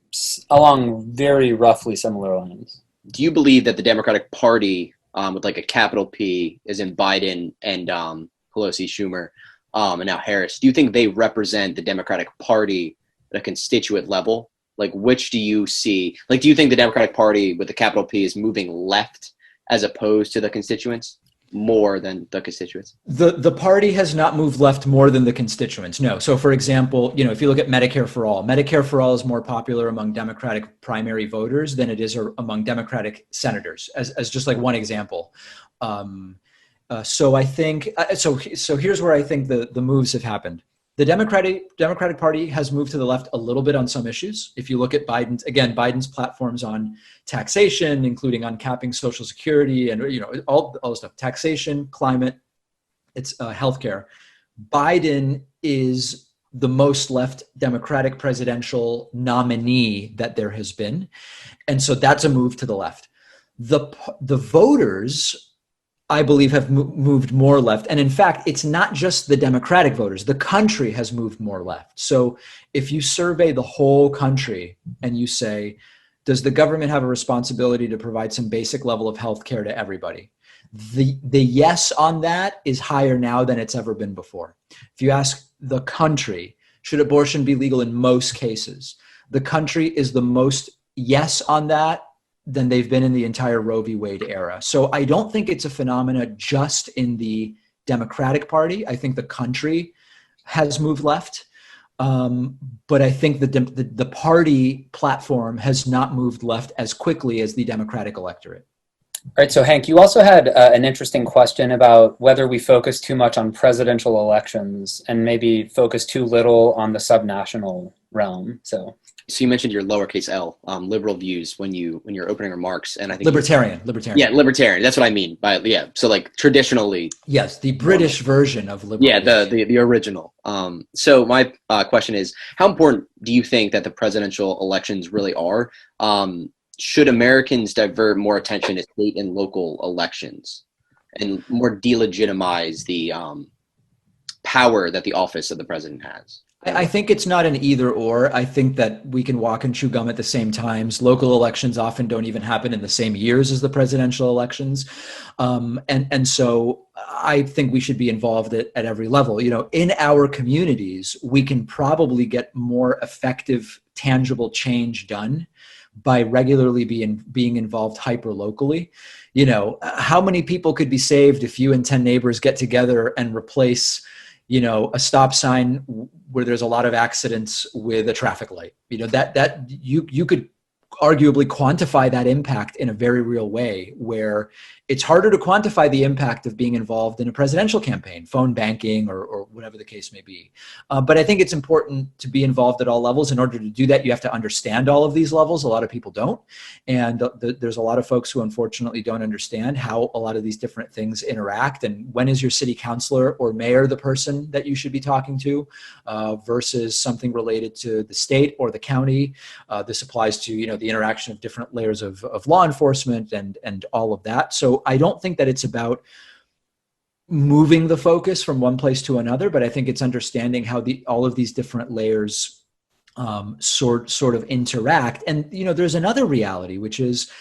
along very roughly similar lines. Do you believe that the Democratic Party, with like a capital P, is in Biden and Pelosi, Schumer, and now Harris? Do you think they represent the Democratic Party at a constituent level? Like, which do you see? Like, do you think the Democratic Party with the capital P is moving left as opposed to the constituents more than the constituents? The party has not moved left more than the constituents. No. So, for example, if you look at Medicare for all is more popular among Democratic primary voters than it is among Democratic senators, as just like one example. So I think so. Here's where I think the moves have happened. The Democratic Party has moved to the left a little bit on some issues. If you look at Biden's platforms on taxation, including uncapping Social Security and all the stuff, taxation, climate, it's healthcare. Biden is the most left Democratic presidential nominee that there has been, and so that's a move to the left. The voters, I believe, have moved more left. And in fact, it's not just the Democratic voters. The country has moved more left. So if you survey the whole country and you say, does the government have a responsibility to provide some basic level of health care to everybody? The yes on that is higher now than it's ever been before. If you ask the country, should abortion be legal in most cases? The country is the most yes on that than they've been in the entire Roe v. Wade era. So I don't think it's a phenomena just in the Democratic Party. I think the country has moved left. But I think the party platform has not moved left as quickly as the Democratic electorate. All right, so Hank, you also had an interesting question about whether we focus too much on presidential elections and maybe focus too little on the subnational realm. So you mentioned your lowercase L, liberal views when your opening remarks, and I think libertarian. Yeah, libertarian. That's what I mean by So like traditionally. Yes, the British version of liberal. Yeah, the original. So my question is, how important do you think that the presidential elections really are? Should Americans divert more attention to state and local elections and more delegitimize the power that the office of the president has? I think it's not an either or. I think that we can walk and chew gum at the same times. Local elections often don't even happen in the same years as the presidential elections. And so I think we should be involved at every level. In our communities, we can probably get more effective, tangible change done by regularly being involved hyper locally. How many people could be saved if you and 10 neighbors get together and replace a stop sign where there's a lot of accidents with a traffic light? That you could arguably quantify that impact in a very real way, where it's harder to quantify the impact of being involved in a presidential campaign, phone banking, or whatever the case may be. But I think it's important to be involved at all levels. In order to do that, you have to understand all of these levels. A lot of people don't. And there's a lot of folks who unfortunately don't understand how a lot of these different things interact. And when is your city councilor or mayor the person that you should be talking to versus something related to the state or the county? This applies to, the interaction of different layers of law enforcement and all of that. So I don't think that it's about moving the focus from one place to another, but I think it's understanding how all of these different layers sort of interact. And there's another reality, which is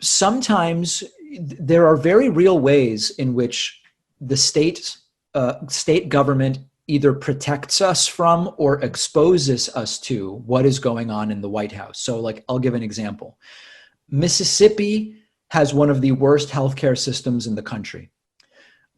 sometimes there are very real ways in which the state government either protects us from or exposes us to what is going on in the White House. So I'll give an example. Mississippi has one of the worst healthcare systems in the country.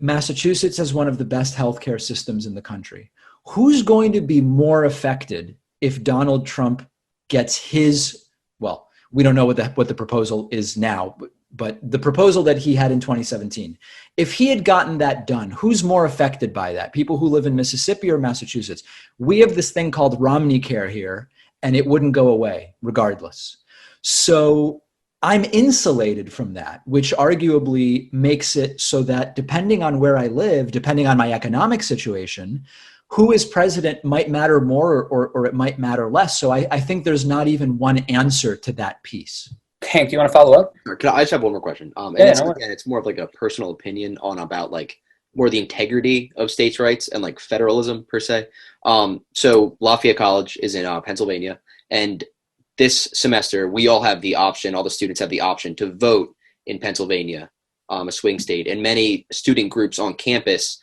Massachusetts has one of the best healthcare systems in the country. Who's going to be more affected if Donald Trump gets we don't know what the proposal is now, but the proposal that he had in 2017, if he had gotten that done, who's more affected by that? People who live in Mississippi or Massachusetts? We have this thing called Romney Care here, and it wouldn't go away regardless. So I'm insulated from that, which arguably makes it so that depending on where I live, depending on my economic situation, who is president might matter more or it might matter less. So I think there's not even one answer to that piece. Hank, do you want to follow up? I just have one more question. Again, it's more of like a personal opinion about more the integrity of states' rights and like federalism per se. So Lafayette College is in Pennsylvania, and this semester we all have the option, all the students have the option to vote in Pennsylvania, a swing state, and many student groups on campus,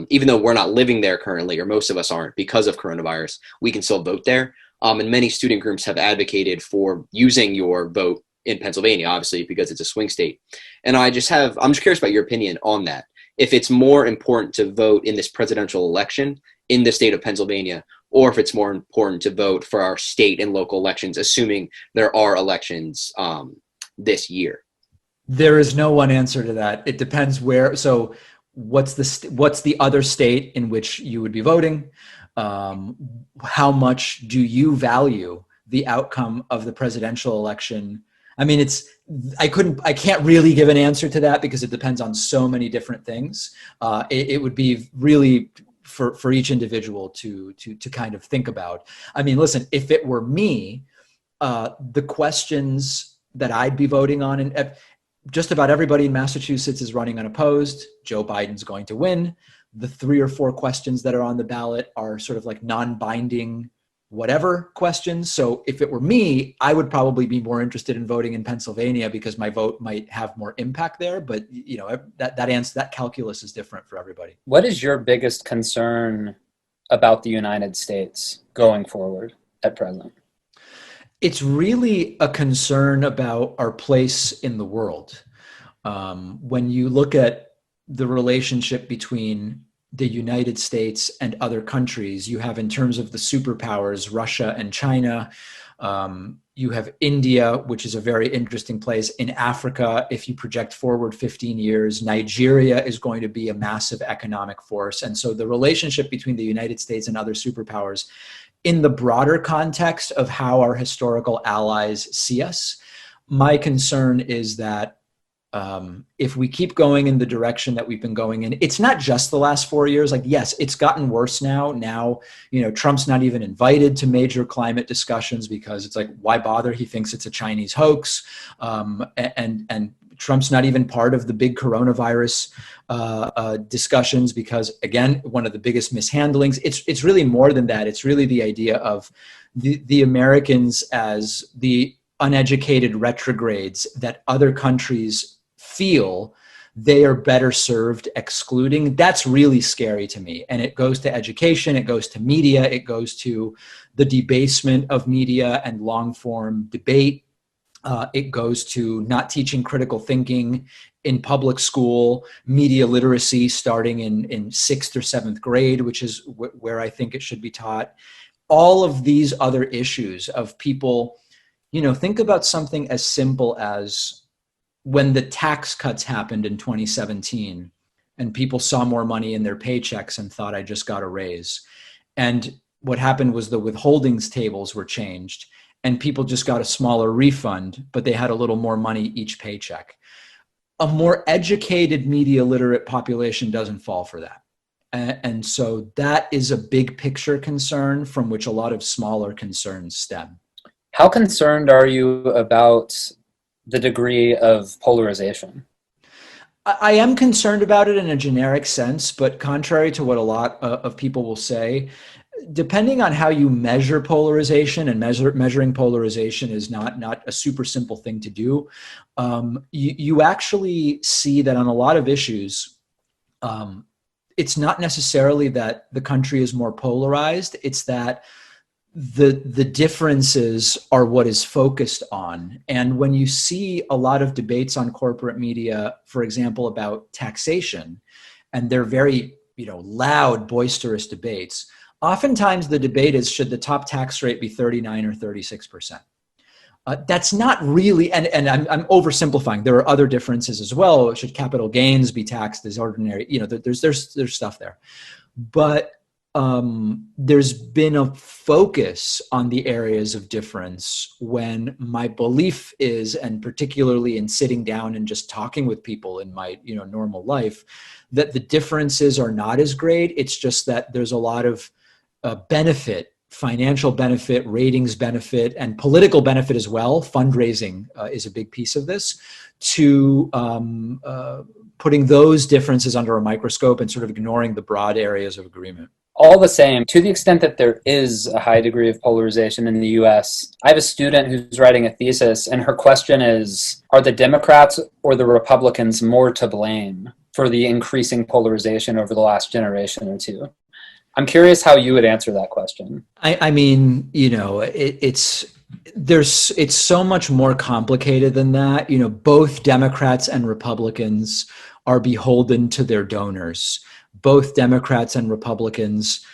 even though we're not living there currently, or most of us aren't because of coronavirus, we can still vote there. And many student groups have advocated for using your vote in Pennsylvania, obviously, because it's a swing state. And I'm just curious about your opinion on that. If it's more important to vote in this presidential election in the state of Pennsylvania, or if it's more important to vote for our state and local elections, assuming there are elections this year. There is no one answer to that. It depends where. So what's the other state in which you would be voting? How much do you value the outcome of the presidential election? I mean, I can't really give an answer to that because it depends on so many different things. It would be really for each individual to kind of think about. I mean, listen, if it were me, the questions that I'd be voting on, and just about everybody in Massachusetts is running unopposed. Joe Biden's going to win. The 3 or 4 questions that are on the ballot are sort of like non-binding whatever questions. So if it were me, I would probably be more interested in voting in Pennsylvania because my vote might have more impact there. But you know, that calculus is different for everybody. What is your biggest concern about the United States going forward at present? It's really a concern about our place in the world. When you look at the relationship between the United States and other countries, you have, in terms of the superpowers, Russia and China. You have India, which is a very interesting place. In Africa, if you project forward 15 years, Nigeria is going to be a massive economic force. And so the relationship between the United States and other superpowers, in the broader context of how our historical allies see us, my concern is that if we keep going in the direction that we've been going in, it's not just the last 4 years. Like, yes, it's gotten worse now. Now, you know, Trump's not even invited to major climate discussions because it's like, why bother? He thinks it's a Chinese hoax. And Trump's not even part of the big coronavirus discussions because, again, one of the biggest mishandlings. It's really more than that. It's really the idea of the Americans as the uneducated retrogrades that other countries feel they are better served excluding. That's really scary to me. And it goes to education, it goes to media, it goes to the debasement of media and long form debate. It goes to not teaching critical thinking in public school, media literacy starting in 6th or 7th grade, which is where I think it should be taught. All of these other issues of people, you know, think about something as simple as when the tax cuts happened in 2017 and people saw more money in their paychecks and thought, I just got a raise. And what happened was the withholdings tables were changed and people just got a smaller refund, but they had a little more money each paycheck. A more educated, media literate population doesn't fall for that. And so that is a big picture concern from which a lot of smaller concerns stem. How concerned are you about the degree of polarization? I am concerned about it in a generic sense, but contrary to what a lot of people will say, depending on how you measure polarization, and measuring polarization is not a super simple thing to do, you actually see that on a lot of issues, it's not necessarily that the country is more polarized, it's that the differences are what is focused on. And when you see a lot of debates on corporate media, for example, about taxation, and they're very, you know, loud, boisterous debates, oftentimes the debate is, should the top tax rate be 39 or 36%? That's not really, and I'm oversimplifying. There are other differences as well. Should capital gains be taxed as ordinary? You know, there's stuff there. But there's been a focus on the areas of difference when my belief is, and particularly in sitting down and just talking with people in my, you know, normal life, that the differences are not as great. It's just that there's a lot of benefit, financial benefit, ratings benefit, and political benefit as well. Fundraising is a big piece of this, to putting those differences under a microscope and sort of ignoring the broad areas of agreement. All the same, to the extent that there is a high degree of polarization in the US, I have a student who's writing a thesis, and her question is, are the Democrats or the Republicans more to blame for the increasing polarization over the last generation or two? I'm curious how you would answer that question. I mean, it's so much more complicated than that. Both Democrats and Republicans are beholden to their donors. Both Democrats and Republicans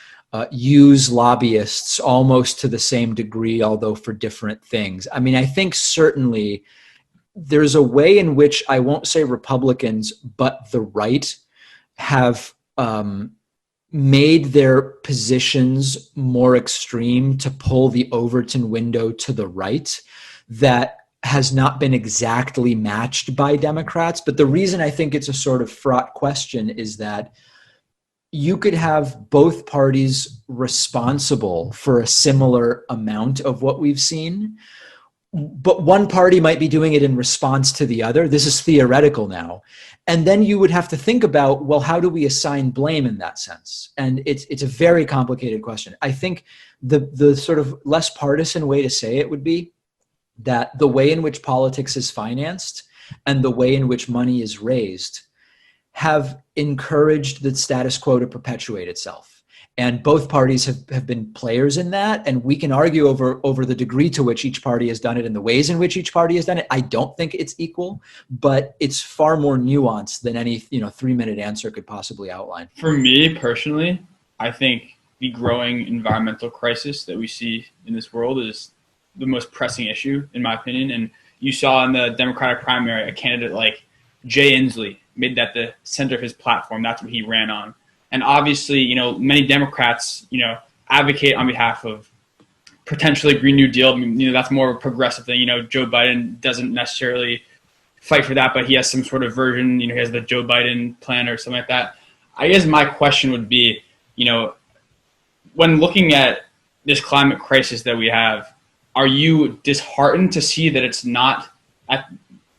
use lobbyists almost to the same degree, although for different things. I mean, I think certainly there's a way in which, I won't say Republicans, but the right have made their positions more extreme to pull the Overton window to the right that has not been exactly matched by Democrats. But the reason I think it's a sort of fraught question is that you could have both parties responsible for a similar amount of what we've seen, but one party might be doing it in response to the other. This is theoretical now. And then you would have to think about, well, how do we assign blame in that sense? And it's a very complicated question. I think the sort of less partisan way to say it would be that the way in which politics is financed and the way in which money is raised have encouraged the status quo to perpetuate itself. And both parties have been players in that. And we can argue over the degree to which each party has done it and the ways in which each party has done it. I don't think it's equal, but it's far more nuanced than any 3-minute answer could possibly outline. For me personally, I think the growing environmental crisis that we see in this world is the most pressing issue, in my opinion. And you saw in the Democratic primary, a candidate like Jay Inslee made that the center of his platform. That's what he ran on. And obviously, many Democrats, advocate on behalf of potentially Green New Deal. I mean, that's more of a progressive thing. Joe Biden doesn't necessarily fight for that, but he has some sort of version. He has the Joe Biden plan or something like that. I guess my question would be, when looking at this climate crisis that we have, are you disheartened to see that it's not at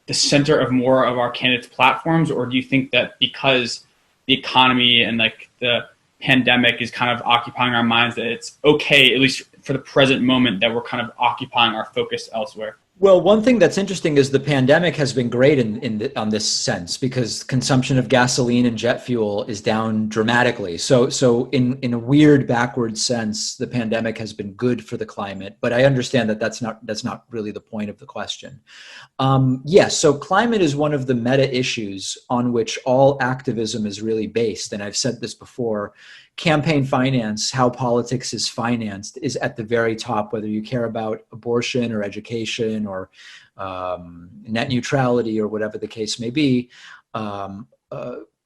the center of more of our candidates' platforms, or do you think that because the economy and like the pandemic is kind of occupying our minds, that it's okay, at least for the present moment, that we're kind of occupying our focus elsewhere? Well, one thing that's interesting is the pandemic has been great on this sense, because consumption of gasoline and jet fuel is down dramatically. So in a weird backward sense, the pandemic has been good for the climate. But I understand that that's not really the point of the question. Yes, so climate is one of the meta issues on which all activism is really based. And I've said this before. Campaign finance, how politics is financed, is at the very top, whether you care about abortion or education or net neutrality or whatever the case may be. How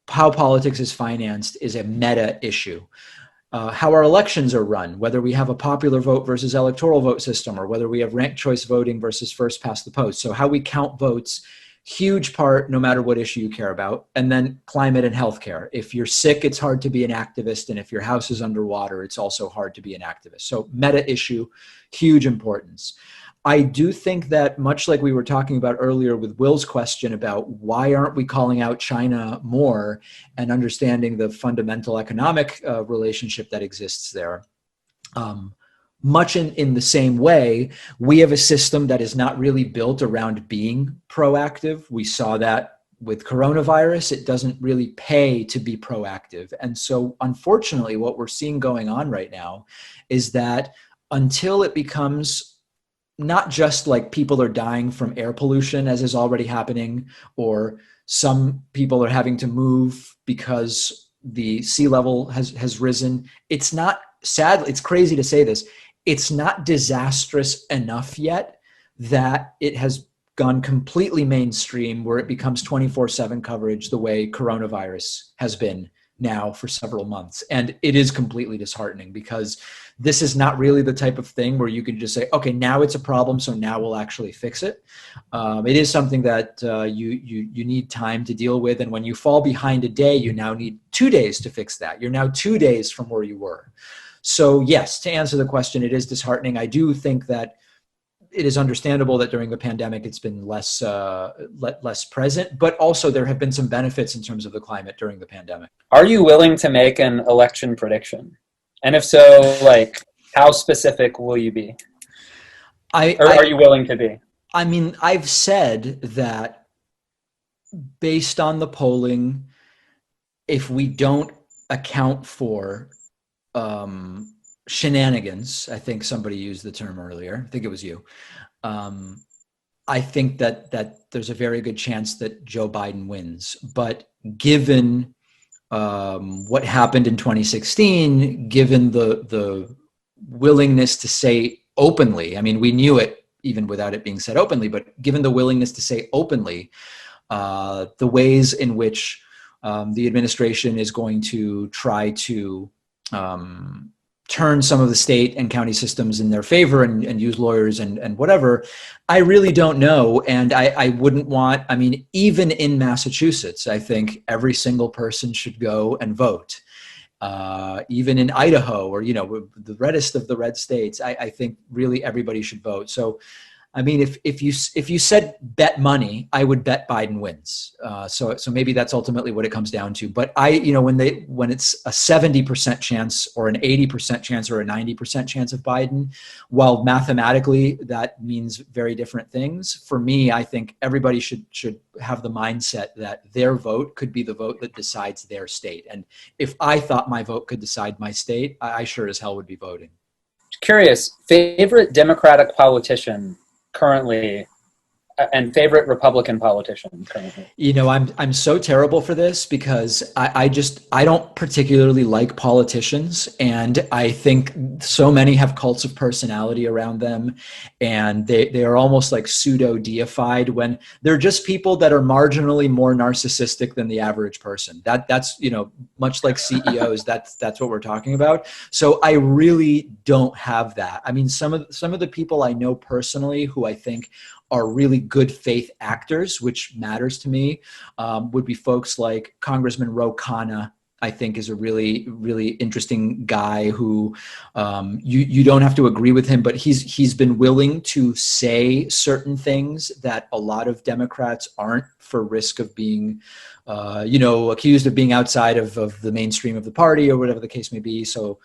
politics is financed is a meta issue. How our elections are run, whether we have a popular vote versus electoral vote system, or whether we have ranked choice voting versus first past the post. So how we count votes, huge part, no matter what issue you care about. And then climate and healthcare. If you're sick, it's hard to be an activist. And if your house is underwater, it's also hard to be an activist. So meta issue, huge importance. I do think that, much like we were talking about earlier with Will's question about why aren't we calling out China more and understanding the fundamental economic relationship that exists there, much in the same way, we have a system that is not really built around being proactive. We saw that with coronavirus. It doesn't really pay to be proactive. And so, unfortunately, what we're seeing going on right now is that until it becomes not just like people are dying from air pollution, as is already happening, or some people are having to move because the sea level has risen. It's not, sadly, it's crazy to say this, it's not disastrous enough yet that it has gone completely mainstream where it becomes 24/7 coverage the way coronavirus has been now for several months. And it is completely disheartening, because this is not really the type of thing where you can just say, okay, now it's a problem, so now we'll actually fix it. It is something that you need time to deal with. And when you fall behind a day, you now need 2 days to fix that. You're now 2 days from where you were. So yes, to answer the question, it is disheartening. I do think that it is understandable that during the pandemic it's been less less present, but also there have been some benefits in terms of the climate during the pandemic. Are you willing to make an election prediction? And if so, like, how specific will you be? Are you willing to be? I mean, I've said that based on the polling, if we don't account for shenanigans, I think somebody used the term earlier, I think it was you, I think that there's a very good chance that Joe Biden wins. But given what happened in 2016, given the willingness to say openly, I mean, we knew it even without it being said openly, but given the willingness to say openly the ways in which the administration is going to try to turn some of the state and county systems in their favor and use lawyers and whatever, I really don't know. And I wouldn't want, I mean, even in Massachusetts, I think every single person should go and vote. Even in Idaho, or, you know, the reddest of the red states, I think really everybody should vote. So, I mean, if you said bet money, I would bet Biden wins. So maybe that's ultimately what it comes down to. But when it's a 70% chance or an 80% chance or a 90% chance of Biden, while mathematically that means very different things, for me, I think everybody should have the mindset that their vote could be the vote that decides their state. And if I thought my vote could decide my state, I sure as hell would be voting. Curious, favorite Democratic politician currently, and favorite Republican politician currently? You know, I'm so terrible for this because I don't particularly like politicians, and I think so many have cults of personality around them, and they are almost like pseudo deified when they're just people that are marginally more narcissistic than the average person. That's, you know, much like CEOs, that's what we're talking about. So I really don't have that. I mean, some of the people I know personally who I think are really good faith actors, which matters to me, would be folks like Congressman Ro Khanna. I think is a really, really interesting guy who you don't have to agree with him, but he's been willing to say certain things that a lot of Democrats aren't, for risk of being, accused of being outside of the mainstream of the party or whatever the case may be. So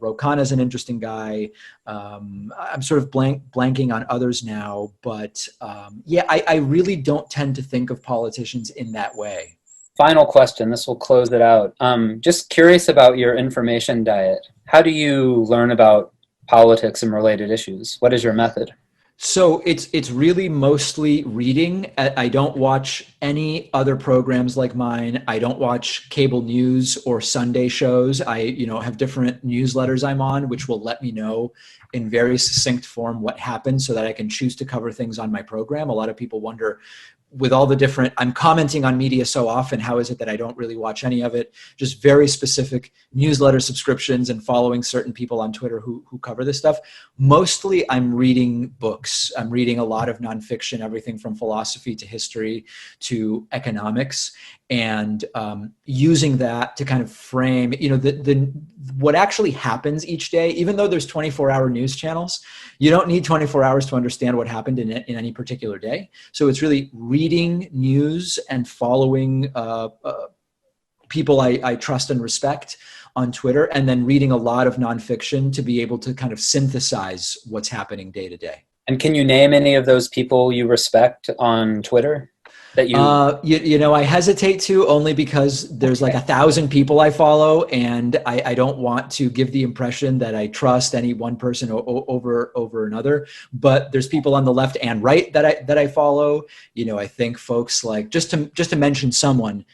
Ro Khanna is an interesting guy. I'm sort of blanking on others now, but I really don't tend to think of politicians in that way. Final question, this will close it out. Just curious about your information diet. How do you learn about politics and related issues? What is your method? So it's really mostly reading. I don't watch any other programs like mine. I don't watch cable news or Sunday shows. I have different newsletters I'm on, which will let me know in very succinct form what happened so that I can choose to cover things on my program. A lot of people wonder, with all the different, I'm commenting on media so often, how is it that I don't really watch any of it? Just very specific newsletter subscriptions and following certain people on Twitter who cover this stuff. Mostly I'm reading books. I'm reading a lot of nonfiction, everything from philosophy to history to economics, and using that to kind of frame, what actually happens each day. Even though there's 24-hour news channels, you don't need 24 hours to understand what happened in any particular day. So it's really reading news and following people I trust and respect on Twitter, and then reading a lot of nonfiction to be able to kind of synthesize what's happening day to day. And can you name any of those people you respect on Twitter? That you I hesitate to, only because there's like 1,000 people I follow, and I don't want to give the impression that I trust any one person over another. But there's people on the left and right that I follow. I think folks like, just to mention someone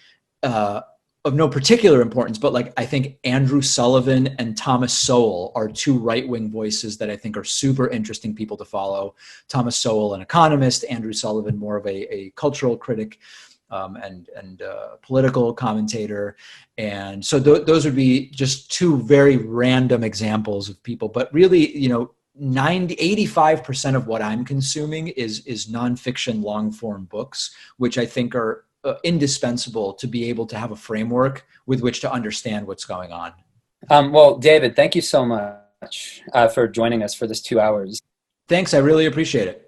of no particular importance, but like I think Andrew Sullivan and Thomas Sowell are two right-wing voices that I think are super interesting people to follow. Thomas Sowell, an economist; Andrew Sullivan, more of a cultural critic and political commentator. And so those would be just two very random examples of people. But really, 85% of what I'm consuming is nonfiction long-form books, which I think are indispensable to be able to have a framework with which to understand what's going on. Well, David, thank you so much for joining us for this 2 hours. Thanks. I really appreciate it.